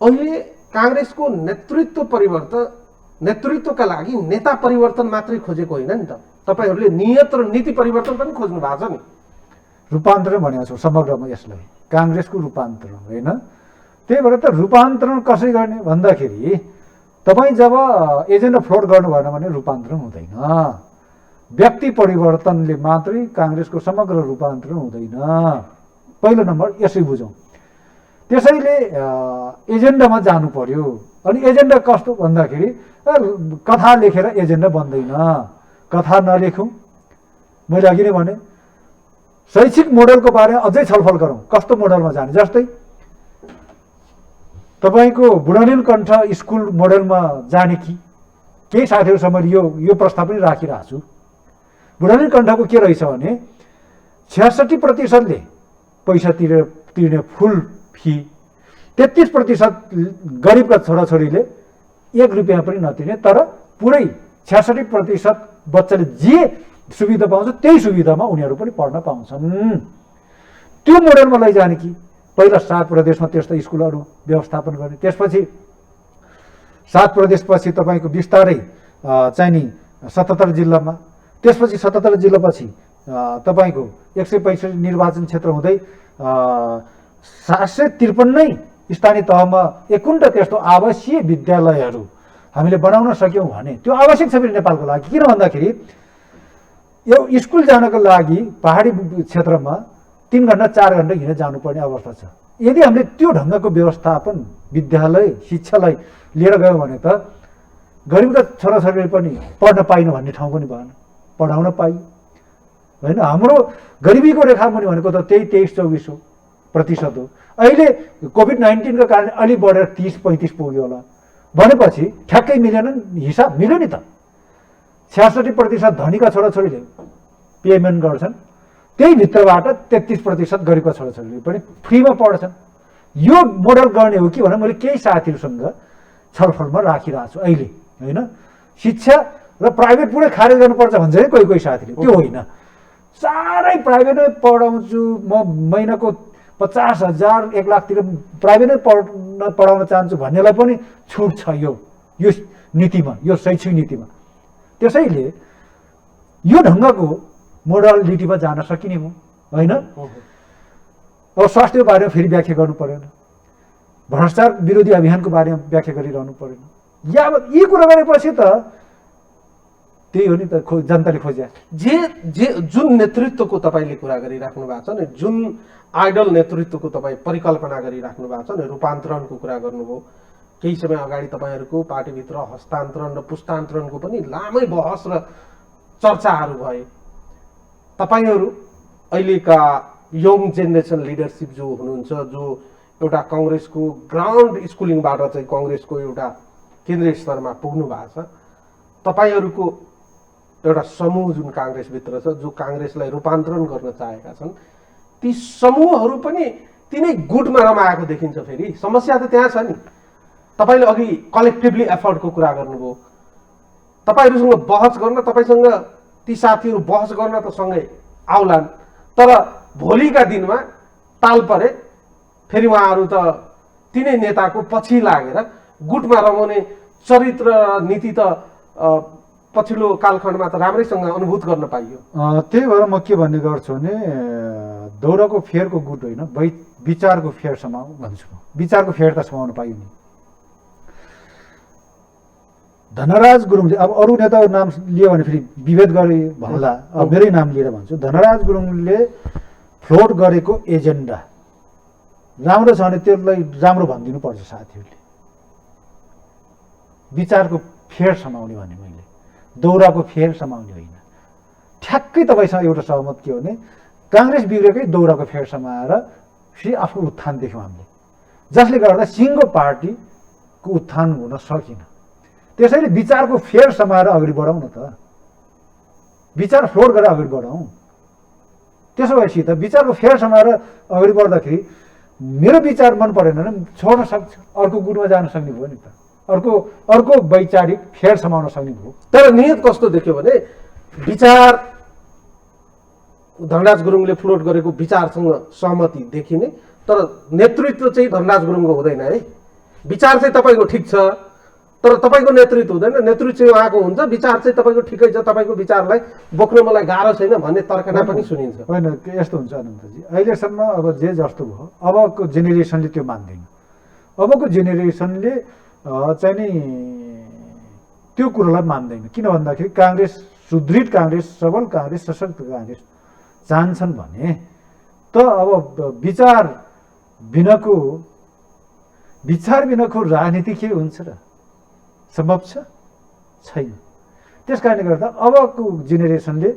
अहिले काङ्ग्रेसको नेतृत्व परिवर्तन, नेतृत्वका लागि नेता परिवर्तन मात्रै खोजेको होइन नि त, तपाईँहरूले नियत र नीति परिवर्तन पनि खोज्नु भएको छ नि। रूपान्तरण भनेको छु समग्रमा यसलाई, काङ्ग्रेसको रूपान्तरण होइन। त्यही भएर त रूपान्तरण कसरी गर्ने भन्दाखेरि तपाईँ जब एजेन्डा फ्लोट गर्नु भएन भने रूपान्तरण हुँदैन। व्यक्ति परिवर्तनले मात्रै काङ्ग्रेसको समग्र रूपान्तरण हुँदैन। पहिलो नम्बर यसै बुझौँ। त्यसैले एजेन्डामा जानु पर्यो। अनि एजेन्डा कस्तो भन्दाखेरि कथा लेखेर एजेन्डा बन्दैन। कथा नलेखौँ, मैले अघि नै भने शैक्षिक मोडलको बारेमा अझै छलफल गरौँ, कस्तो मोडलमा जाने। जस्तै तपाईँको बुढानीलकण्ठ स्कुल मोडलमा जाने कि, केही साथीहरूसँग मैले यो प्रस्ताव पनि राखिरहेको छु। बुढानीलकण्ठको के रहेछ भने 66% पैसा तिर्ने फुल फी, 33% गरिबका छोराछोरीले 1 रुपियाँ पनि नतिर्ने, तर पुरै 66% बच्चाले जे सुविधा पाउँछ त्यही सुविधामा उनीहरू पनि पढ्न पाउँछन्। त्यो मोडलमा लैजाने कि पहिला 7 प्रदेशमा त्यस्ता स्कुलहरू व्यवस्थापन गर्ने, त्यसपछि 7 प्रदेशपछि तपाईँको बिस्तारै चाहिँ नि 77 जिल्लामा, त्यसपछि 77 जिल्लापछि तपाईँको 165 निर्वाचन क्षेत्र हुँदै 753 स्थानीय तहमा 51 त्यस्तो आवासीय विद्यालयहरू हामीले बनाउन सक्यौँ भने त्यो आवश्यक छ फेरि नेपालको लागि। किन भन्दाखेरि यो स्कुल जानको लागि पहाडी क्षेत्रमा 3 घन्टा 4 घन्टा हिँडेर जानुपर्ने अवस्था छ। यदि हामीले त्यो ढङ्गको व्यवस्थापन विद्यालय शिक्षालाई लिएर गयौँ भने त गरिबका छोराछोरीले पनि पढ्न पाइनु भन्ने ठाउँ पनि भएन, पढाउन पाइयो होइन। हाम्रो गरिबीको रेखामुनि भनेको त त्यही 23-24% हो। अहिले कोभिड-19 का कारण अलि बढेर 30-35 पुग्यो होला भनेपछि ठ्याक्कै मिलेन, हिसाब मिल्यो नि त। 66% धनीका छोराछोरीले पेमेन्ट गर्छन्, त्यही भित्रबाट 33% गरिबका छोराछोरीले पनि फ्रीमा पढ्छन्। यो मोडल गर्ने हो कि भनेर मैले केही साथीहरूसँग छलफलमा राखिरहेको छु अहिले होइन। शिक्षा र प्राइभेट पुरै खारेज गर्नुपर्छ भन्छ है कोही कोही साथीले, त्यो होइन। साह्रै प्राइभेटमै पढाउँछु म, महिनाको 50,000 1 लाखतिर प्राइभेटमै पढाउन चाहन्छु भन्नेलाई पनि छुट छ यो नीतिमा, यो शैक्षिक नीतिमा। त्यसैले यो ढङ्गको मोडालिटीमा जान सकिने हो होइन। अब स्वास्थ्यको बारेमा फेरि व्याख्या गर्नु परेन, भ्रष्टाचार विरोधी अभियानको बारेमा व्याख्या गरिरहनु परेन। या यी कुरा गरेपछि त त्यही हो नि त जनताले खोजे जुन नेतृत्वको तपाईँले कुरा गरिराख्नु भएको छ नि, जुन आइडल नेतृत्वको तपाईँ परिकल्पना गरिराख्नु भएको छ नि, रूपान्तरणको कुरा गर्नुभयो। केही समय अगाडि तपाईँहरूको पार्टीभित्र हस्तान्तरण र पुस्तान्तरणको पनि लामै बहस र चर्चाहरू भए। तपाईँहरू अहिलेका यङ जेनेरेसन लिडरसिप जो हुनुहुन्छ, जो एउटा काङ्ग्रेसको ग्राउन्ड स्कुलिङबाट चाहिँ काङ्ग्रेसको एउटा केन्द्रीय स्तरमा पुग्नु भएको छ, तपाईँहरूको एउटा समूह जुन काङ्ग्रेसभित्र छ, जो काङ्ग्रेसलाई रूपान्तरण गर्न चाहेका छन्, ती समूहहरू पनि तिनै गुटमा रमाएको देखिन्छ। फेरि समस्या त त्यहाँ छ नि। तपाईँले अघि कलेक्टिभली एफर्टको कुरा गर्नुभयो। तपाईँहरूसँग बहस गर्न, तपाईँसँग ती साथीहरू बहस गर्न त सँगै आउलान्, तर भोलिका दिनमा ताल परे फेरि उहाँहरू त तिनै नेताको पछि लागेर गुटमा रमाउने चरित्र नीति त पछिल्लो कालखण्डमा त राम्रैसँग अनुभूत गर्न पाइयो। त्यही भएर म के भन्ने गर्छु भने दौराको फेरको गुट होइन, विचारको फेर समाउ भन्छु म। विचारको फेर त समाउन पाइयो नि। धनराज गुरुङले, अब अरू नेताको नाम लियो भने फेरि विभेद गरे भन्ला, अब मेरै नाम लिएर भन्छु। धनराज गुरुङले फ्लोट गरेको एजेन्डा राम्रो छ भने त्यसलाई राम्रो भनिदिनु पर्छ साथीहरूले। विचारको फेर समाउने भने मैले दौराको फेर समाउने होइन। ठ्याक्कै तपाईँसँग एउटा सहमत के हो भने काङ्ग्रेस बिग्रेकै दौराको फेर समाएर फेरि आफ्नो उत्थान देख्यौँ हामीले, जसले गर्दा सिङ्गो पार्टीको उत्थान हुन सकेन। त्यसैले विचारको फेर समाएर अगाडि बढाउँ न त, विचार फ्लोट गरेर अगाडि बढाउँ। त्यसो भएपछि त विचारको फेर समाएर अगाडि बढ्दाखेरि मेरो विचार मन परेन भने छोड्न सक्छ, अर्को गुटमा जान सक्ने भयो नि त, अर्को वैचारिक फेर समाउन सक्ने भयो। तर नियत कस्तो देख्यो भने विचार धनराज गुरुङले फ्लोट गरेको विचारसँग सहमति देखिने, तर नेतृत्व चाहिँ धनराज गुरुङको हुँदैन है। विचार चाहिँ तपाईँको ठिक छ, तर तपाईँको नेतृत्व हुँदैन। नेतृत्व चाहिँ उहाँको हुन्छ, विचार चाहिँ तपाईँको ठिकै छ, तपाईँको विचारलाई बोक्न मलाई गाह्रो छैन भन्ने तर्कना पनि सुनिन्छ। होइन, यस्तो हुन्छ अनन्तजी, अहिलेसम्म अब जे जस्तो भयो, अबको जेनेरेसनले त्यो मान्दैन। अबको जेनेरेसनले चाहिँ नि त्यो कुरोलाई मान्दैन। किन भन्दाखेरि काङ्ग्रेस सुदृढ काङ्ग्रेस, सबल काङ्ग्रेस, सशक्त काङ्ग्रेस चाहन्छन् भने त अब विचार बिनाको राजनीति के हुन्छ र? सम्भव छ? छैन। त्यस कारणले गर्दा अबको जेनेरेसनले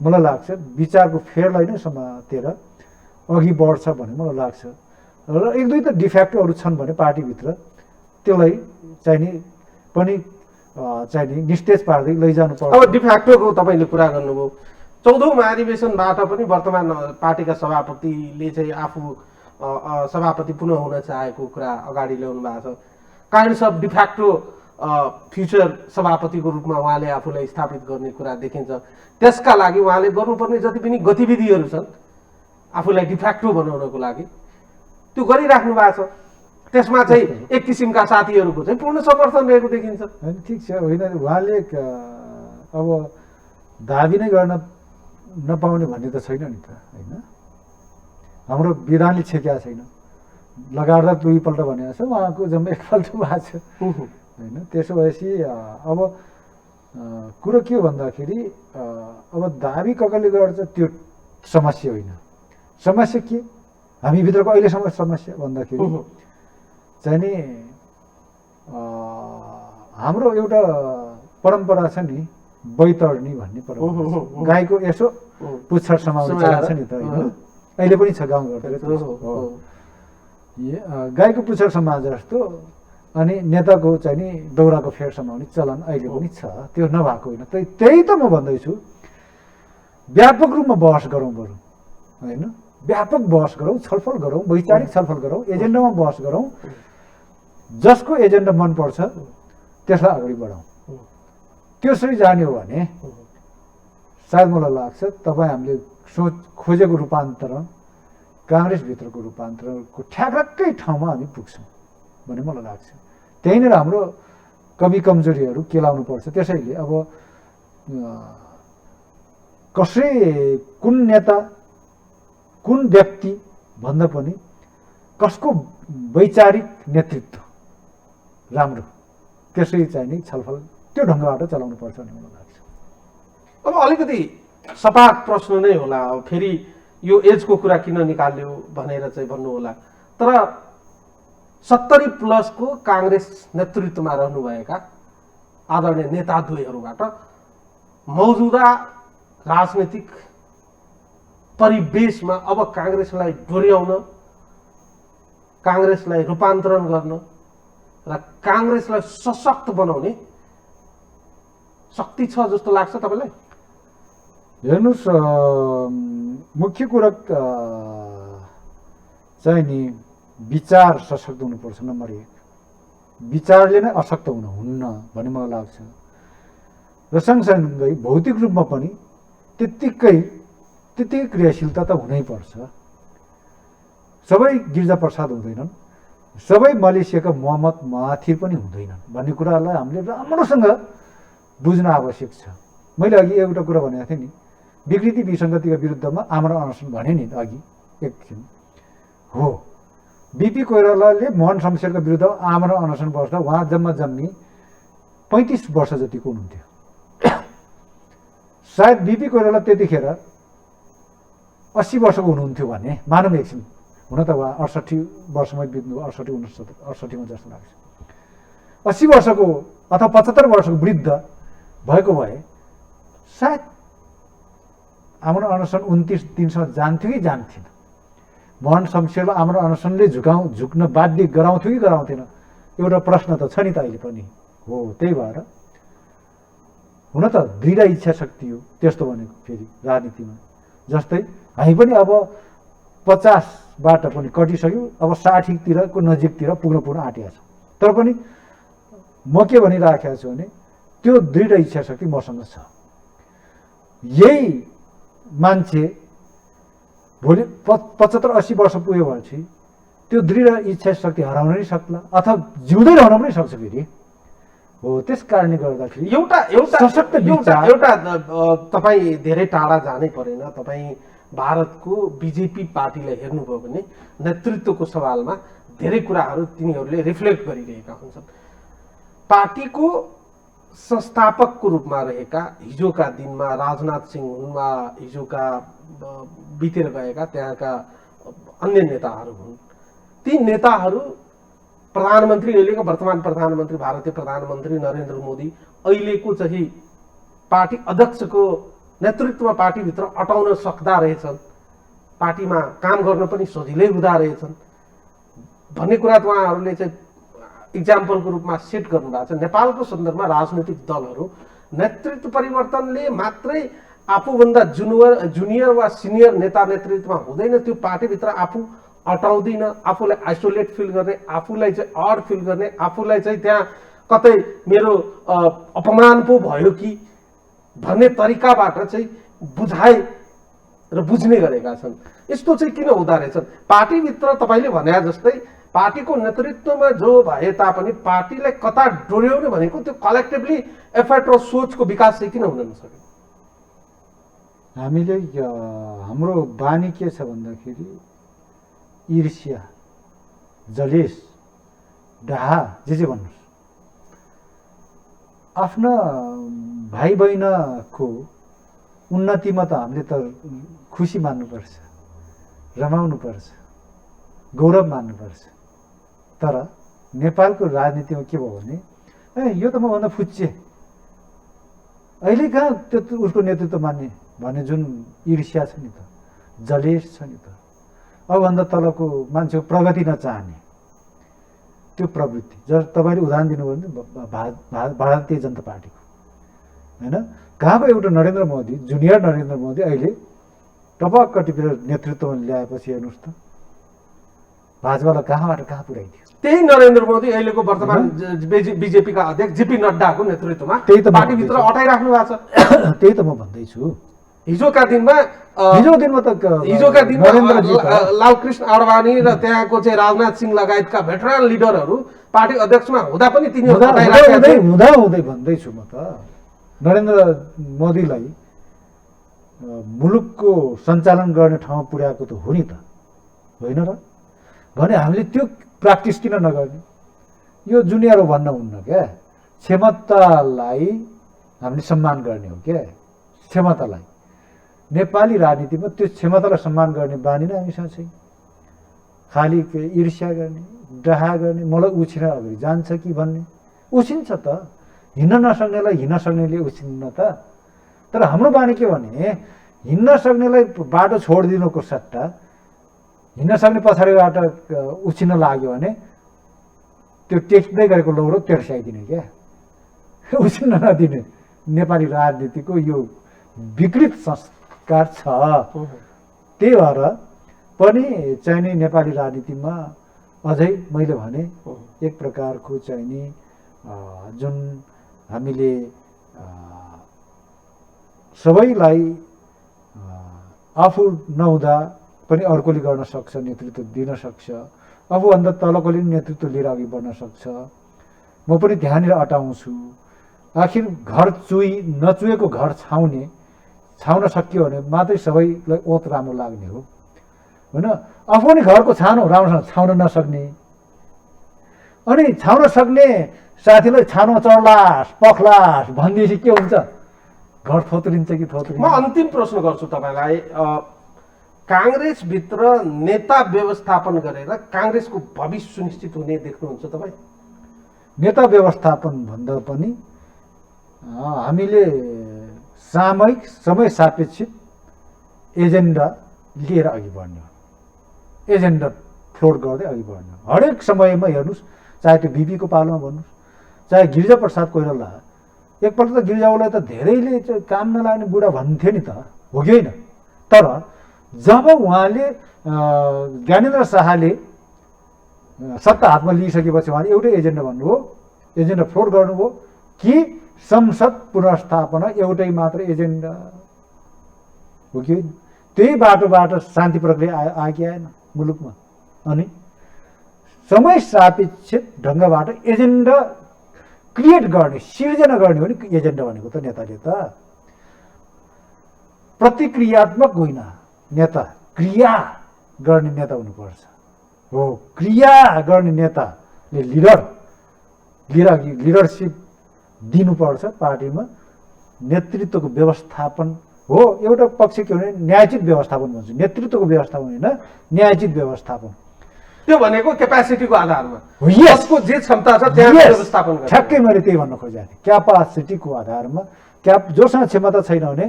मलाई लाग्छ विचारको फेरलाई नै समातेर अघि बढ्छ भन्ने मलाई लाग्छ। र एक दुई त डिफेक्टोहरू छन् भने पार्टीभित्र त्यसलाई चाहिँ नि निस्तेज पार्दै लैजानु पर्छ। अब डिफेक्टोको तपाईँले कुरा गर्नुभयो। 14औं महाधिवेशनबाट पनि वर्तमान पार्टीका सभापतिले चाहिँ आफू सभापति पुनः हुन चाहेको कुरा अगाडि ल्याउनु भएको छ। काइन्ड्स अफ डिफेक्टो फ्युचर सभापतिको रूपमा उहाँले आफूलाई स्थापित गर्ने कुरा देखिन्छ। त्यसका लागि उहाँले गर्नुपर्ने जति पनि गतिविधिहरू छन् आफूलाई डिफेक्टो बनाउनको लागि त्यो गरिराख्नु भएको छ। त्यसमा चाहिँ एक किसिमका साथीहरूको चाहिँ पूर्ण समर्थन रहेको देखिन्छ। ठिक छ, होइन उहाँले अब दाबी नै गर्न नपाउने भन्ने त छैन नि त होइन। हाम्रो विधानले छेकेका छैन। लगातार 2 पल्ट भनेको छ, उहाँको जम्मा 1 पल्ट भएको छ होइन। त्यसो भएपछि अब कुरो के हो भन्दाखेरि अब दाबी कसले गर्छ त्यो समस्या होइन। समस्या के हामीभित्रको अहिलेसम्म समस्या भन्दाखेरि चाहिँ नि हाम्रो एउटा परम्परा छ नि, बैतरणी भन्ने परम्परा छ। गाईको यसो पुच्छर समाउने चलन छ नि त होइन, अहिले पनि छ गाउँघरतिर। गाईको पुच्छर समाज जस्तो अनि नेताको चाहिँ नि दौराको फेर समाउने चलन अहिले पनि छ, त्यो नभएको होइन। त्यही त म भन्दैछु, व्यापक रूपमा बहस गरौँ बरु होइन, व्यापक बहस गरौँ, छलफल गरौँ, वैचारिक छलफल गरौँ, एजेन्डामा बहस गरौँ। जसको एजेन्डा मनपर्छ त्यसलाई अगाडि बढाउँ। त्यसरी जाने हो भने सायद मलाई लाग्छ तपाईँ हामीले खोजेको रूपान्तरण, काङ्ग्रेसभित्रको रूपान्तरणको ठ्याक्कै ठाउँमा हामी पुग्छौँ भन्ने मलाई लाग्छ। त्यहीँनिर हाम्रो कमी कमजोरीहरू केलाउनुपर्छ। त्यसैले अब कसै कुन नेता कुन व्यक्ति भन्दा पनि कसको वैचारिक नेतृत्व राम्रो, त्यसरी चाहिँ नि छलफल त्यो ढङ्गबाट चलाउनु पर्छ भन्ने मलाई लाग्छ। अब अलिकति सपाट प्रश्न नै होला, फेरि यो एजको कुरा किन निकाल्यो भनेर चाहिँ भन्नु होला, तर 70+ को काङ्ग्रेस नेतृत्वमा रहनुभएका आदरणीय नेताद्वयहरूबाट मौजुदा राजनीतिक परिवेशमा अब काङ्ग्रेसलाई डोर्याउन, काङ्ग्रेसलाई रूपान्तरण गर्न र काङ्ग्रेसलाई सशक्त बनाउने शक्ति छ जस्तो लाग्छ तपाईँलाई? हेर्नुहोस्, मुख्य कुरा चाहिँ नि विचार सशक्त हुनुपर्छ नम्बर 1। विचारले नै अशक्त हुन्न भन्ने मलाई लाग्छ। र सँगसँगै भौतिक रूपमा पनि त्यत्तिकै क्रियाशीलता त हुनैपर्छ। सबै गिरिजा प्रसाद हुँदैनन्, सबै मलेसियाका मोहम्मद महाथिर पनि हुँदैनन् भन्ने कुरालाई हामीले राम्रोसँग बुझ्न आवश्यक छ। मैले अघि एउटा कुरा भनेको थिएँ नि, विकृति विसङ्गतिका विरुद्धमा आमरण अनसन भने नि अघि एकछिन हो। बिपी कोइरालाले मोहन शमशेरका विरुद्ध आमरण अनसन बस्दा उहाँ जम्मी 35 वर्ष जतिको हुनुहुन्थ्यो। सायद बिपी कोइराला त्यतिखेर 80 वर्षको हुनुहुन्थ्यो भने मानौँ एकछिन, हुन त उहाँ 68 वर्षमै बित्नु, 68 मा जस्तो लाग्छ। 80 वर्षको अथवा 75 वर्षको वृद्ध भएको भए सायद आमरण अनसन 29 दिनसम्म जान्थ्यो कि जान्थेन। मोहन शमशेरलाई आमरण अनसनले झुक्न बाध्य गराउँथ्यो कि गराउँथेन, एउटा प्रश्न त छ नि त अहिले पनि हो। त्यही भएर हुन त दृढ इच्छा शक्ति हो त्यस्तो भनेको फेरि राजनीतिमा। जस्तै हामी पनि अब 50बाट पनि कटिसक्यौँ, अब 60तिरको नजिकतिर पुग्न आँटेका छौँ। तर पनि म के भनिराखेको छु भने त्यो दृढ इच्छा शक्ति मसँग छ। यही मान्छे भोलि 75-80 वर्ष पुग्यो भनेपछि त्यो दृढ इच्छा शक्ति हराउन नै सक्ला अथवा जिउँदै रहन पनि सक्छ फेरि हो। त्यस कारणले गर्दाखेरि एउटा तपाईँ धेरै टाढा जानै परेन। तपाईँ भारतको बीजेपी पार्टीलाई हेर्नुभयो भने नेतृत्वको सवालमा धेरै कुराहरू तिनीहरूले रिफ्लेक्ट गरिरहेका हुन्छन्। पार्टीको संस्थापकको रूपमा रहेका हिजोका दिनमा राजनाथ सिंह हुन् वा हिजोका बितेर गएका त्यहाँका अन्य नेताहरू हुन्। ती नेताहरू प्रधानमन्त्री, अहिलेको वर्तमान प्रधानमन्त्री भारतीय प्रधानमन्त्री नरेन्द्र मोदी अहिलेको चाहिँ पार्टी अध्यक्षको नेतृत्वमा पार्टीभित्र अटाउन सक्दा रहेछन्, पार्टीमा काम गर्न पनि सजिलै हुँदा रहेछन् भन्ने कुरा त उहाँहरूले चाहिँ इक्जाम्पलको रूपमा सेट गर्नुभएको छ। नेपालको सन्दर्भमा राजनैतिक दलहरू नेतृत्व परिवर्तनले मात्रै आफूभन्दा जुनियर वा सिनियर नेता नेतृत्वमा हुँदैन, त्यो पार्टीभित्र आफू अटाउँदैन, आफूलाई आइसोलेट फिल गर्ने, आफूलाई चाहिँ अड फिल गर्ने, आफूलाई चाहिँ त्यहाँ कतै मेरो अपमान पो भयो कि भन्ने तरिकाबाट चाहिँ बुझाइ र बुझ्ने गरेका छन्। यस्तो चाहिँ किन हुँदो रहेछन्? पार्टीभित्र तपाईँले भने जस्तै पार्टीको नेतृत्वमा जो भए तापनि पार्टीलाई कता डोर्याउने भनेको त्यो कलेक्टिभली एफर्ट र सोचको विकास चाहिँ किन हुन नसक्यो? हामीले हाम्रो बानी के छ भन्दाखेरि ईर्ष्या, जलेस, डाहा जे भन्नुहोस्, आफ्ना भाइ बहिनीको उन्नतिमा त हामीले त खुसी मान्नुपर्छ, रमाउनुपर्छ, गौरव मान्नुपर्छ। तर नेपालको राजनीतिमा के भयो भने यो त मभन्दा फुच्चे, अहिले कहाँ त्यो उसको नेतृत्व मान्ने भन्ने जुन ईर्ष्या छ नि त, जलेस छ नि त, अबभन्दा तलको मान्छेको प्रगति नचाहने त्यो प्रवृत्ति। जस तपाईँले उदाहरण दिनुभयो भने भारतीय जनता पार्टीको होइन, कहाँको एउटा नरेन्द्र मोदी, जुनियर नरेन्द्र मोदी अहिले टपक्क टिपेर नेतृत्वमा ल्याएपछि हेर्नुहोस् त भाजपालाई कहाँबाट कहाँ पुर्याइदियो। त्यही नरेन्द्र मोदी अहिलेको वर्तमान बिजेपीका अध्यक्ष जेपी नड्डाको नेतृत्वमा त्यही त पार्टीभित्र अटाइराख्नु भएको छ। त्यही त म भन्दैछु। हिजोका दिनमा लालकृष्ण आडवाणी र त्यहाँको चाहिँ राजनाथ सिंह लगायतका भेटरान लिडरहरू पार्टी अध्यक्षमा हुँदा पनि तिनीहरू हुँदा भन्दैछु म त नरेन्द्र मोदीलाई मुलुकको सञ्चालन गर्ने ठाउँमा पुर्याएको त हो नि त, होइन र? भने हामीले त्यो प्र्याक्टिस किन नगर्ने? यो जुनियर हो भन्न हुन्न क्या, क्षमतालाई हामीले सम्मान गर्ने हो क्या। क्षमतालाई नेपाली राजनीतिमा त्यो क्षमतालाई सम्मान गर्ने बानी नै हामीसँग छैन। खालि ईर्ष्या गर्ने, डाहा गर्ने, मलाई उछिन अगाडि जान्छ कि भन्ने। उछिन्छ त, हिँड्न नसक्नेलाई हिँड्न सक्नेले उछिन्न त। तर हाम्रो बानी के भने हिँड्न सक्नेलाई बाटो छोडिदिनुको सट्टा हिँड्न सक्ने पछाडिबाट उछिन लाग्यो भने त्यो टेक्दै गरेको लौरो तेर्स्याइदिने क्या, उछिन्न नदिने नेपाली राजनीतिको यो विकृत संस्कार छ। त्यही भएर पनि चाहिने नेपाली राजनीतिमा अझै मैले भने एक प्रकारको चाहिने जुन हामीले सबैलाई आफू नहुँदा पनि अर्कोले गर्न सक्छ, नेतृत्व दिन सक्छ, आफूभन्दा तलकोले नेतृत्व लिएर अघि बढ्न सक्छ। म पनि त्यहाँनिर अटाउँछु। आखिर घर नचुहेको घर छाउन सकियो भने मात्रै सबैलाई ओत राम्रो लाग्ने हो, होइन? आफू पनि घरको छानो राम्रोसँग छाउन नसक्ने, अनि छाउन सक्ने साथीलाई छानो चढ्लास पख्लास भनिदिएपछि के हुन्छ? घर थोत्रिन्छ कि थोत्रिन्छ? म अन्तिम प्रश्न गर्छु तपाईँलाई। काङ्ग्रेसभित्र नेता व्यवस्थापन गरेर काङ्ग्रेसको भविष्य सुनिश्चित हुने देख्नुहुन्छ तपाईँ? नेता व्यवस्थापन भन्दा पनि हामीले सामयिक समय सापेक्षित एजेन्डा लिएर अघि बढ्ने हो, एजेन्डा फ्लोट गर्दै अघि बढ्ने हो। हरेक समयमा हेर्नुहोस्, चाहे त्यो बिपीको पालोमा भन्नुहोस्, चाहे गिरिजाप्रसाद कोइराला, एकपल्ट त गिरिजाउलाई त धेरैले काम नलाग्ने बुढा भन्थ्यो नि त, हो कि होइन? तर जब उहाँले ज्ञानेन्द्र शाहले सत्ता हातमा लिइसकेपछि उहाँले एउटै एजेन्डा भन्नुभयो, एजेन्डा फ्लोट गर्नुभयो कि संसद पुनर्स्थापना एउटै मात्र एजेन्डा हो कि होइन? त्यही बाटोबाट शान्ति प्रक्रिया आएकी आएन मुलुकमा। अनि समय सापेक्षित ढङ्गबाट एजेन्डा क्रिएट गर्ने, सिर्जना गर्ने हो नि एजेन्डा भनेको त। नेताले त प्रतिक्रियात्मक होइन, नेता क्रिया गर्ने नेता हुनुपर्छ। हो, क्रिया गर्ने नेताले लिडरसिप दिनुपर्छ पार्टीमा। नेतृत्वको व्यवस्थापन हो एउटा पक्ष के भने न्यायोचित व्यवस्थापन भन्छु, नेतृत्वको व्यवस्थापन होइन, न्यायोचित व्यवस्थापन। त्यो भनेको क्यापासिटीको आधारमा हो, यसको जे क्षमता छ त्यहाँ व्यवस्थापन गर्ने। ठ्याक्कै मैले त्यही भन्न खोजेको थिएँ, क्यापासिटीको आधारमा। जोसँग क्षमता छैन भने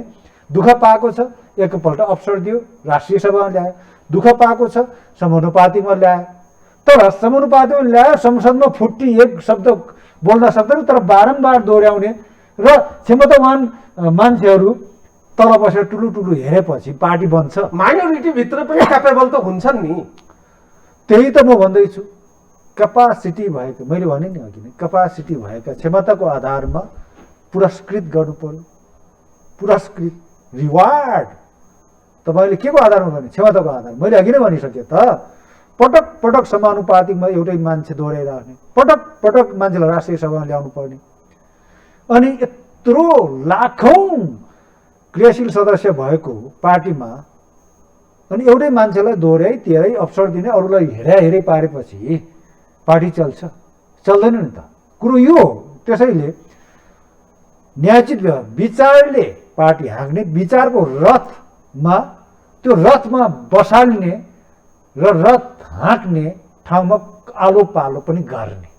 दुःख पाएको छ एकपल्ट अवसर दियो, राष्ट्रिय सभामा ल्यायो, दुःख पाएको छ समानुपातिकमा ल्यायो। तर समानुपातिकमा ल्यायो, संसदमा फुट्टी एक शब्द बोल्न सक्दैन, तर बारम्बार दोहोऱ्याउने र क्षमतावान मान्छेहरू तल बसेर टुलु हेरेपछि पार्टी बन्छ। माइनोरिटीभित्र पनि क्यापेबल त हुन्छन् नि। त्यही त म भन्दैछु, क्यापासिटी भएको, मैले भने नि अघि नै, क्यापासिटी भएका क्षमताको आधारमा पुरस्कृत गर्नु पर्यो। पुरस्कृत, रिवार्ड तपाईँले के को आधारमा गर्ने? क्षमताको आधारमा। मैले अघि नै भनिसकेँ त, पटक पटक समानुपातिकमा एउटै मान्छे दोहोऱ्याइराख्ने, पटक पटक मान्छेलाई राष्ट्रिय सभामा ल्याउनु पर्ने, अनि यत्रो लाखौँ क्रियाशील सदस्य भएको पार्टीमा अनि एउटै मान्छेलाई दोहोऱ्याइ तेह्रै अवसर दिने, अरूलाई हेरै पारेपछि पार्टी चल्छ? चल्दैन नि त। कुरो यो हो। त्यसैले न्यायोचित विचारले पार्टी हाँक्ने, विचारको रथमा त्यो रथमा बसाल्ने र रथ हाँक्ने ठाउँमा आलो पालो पनि गर्ने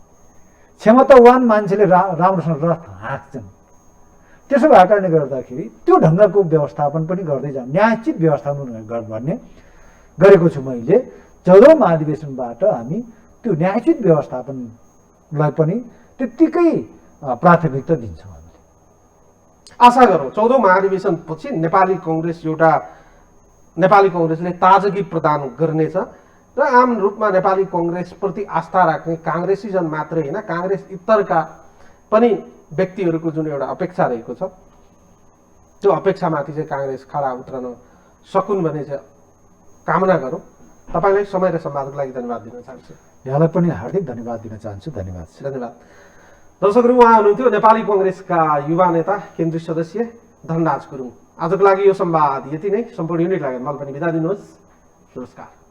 क्षमतावान मान्छेले राम्रोसँग रथ हाँक्छन्। त्यसो भएको कारणले गर्दाखेरि त्यो ढङ्गको व्यवस्थापन पनि गर्दै जानु, न्यायोचित व्यवस्थापन भन्ने गरेको छु मैले। 14औं महाधिवेशनबाट हामी त्यो न्यायोचित व्यवस्थापनलाई पनि त्यत्तिकै प्राथमिकता दिन्छौँ हामीले। आशा गरौँ 14औं महाधिवेशनपछि नेपाली कङ्ग्रेसले ताजगी प्रदान गर्नेछ र आम रूपमा नेपाली कङ्ग्रेसप्रति आस्था राख्ने काङ्ग्रेसीजन मात्रै होइन, काङ्ग्रेस इतरका पनि व्यक्तिहरूको जुन एउटा अपेक्षा रहेको छ त्यो अपेक्षामाथि चाहिँ काङ्ग्रेस खडा उत्रन सकुन् भन्ने चाहिँ कामना गरौँ। तपाईँलाई समय र संवादको लागि धन्यवाद दिन चाहन्छु। यहाँलाई पनि हार्दिक धन्यवाद दिन चाहन्छु। धन्यवाद। दर्शकहरू, उहाँ हुनुहुन्थ्यो नेपाली कङ्ग्रेसका युवा नेता केन्द्रीय सदस्य धनराज गुरुङ। आजको लागि यो संवाद यति नै। सम्पूर्ण युनिट लागि मलाई पनि बिदा दिनुहोस्। नमस्कार।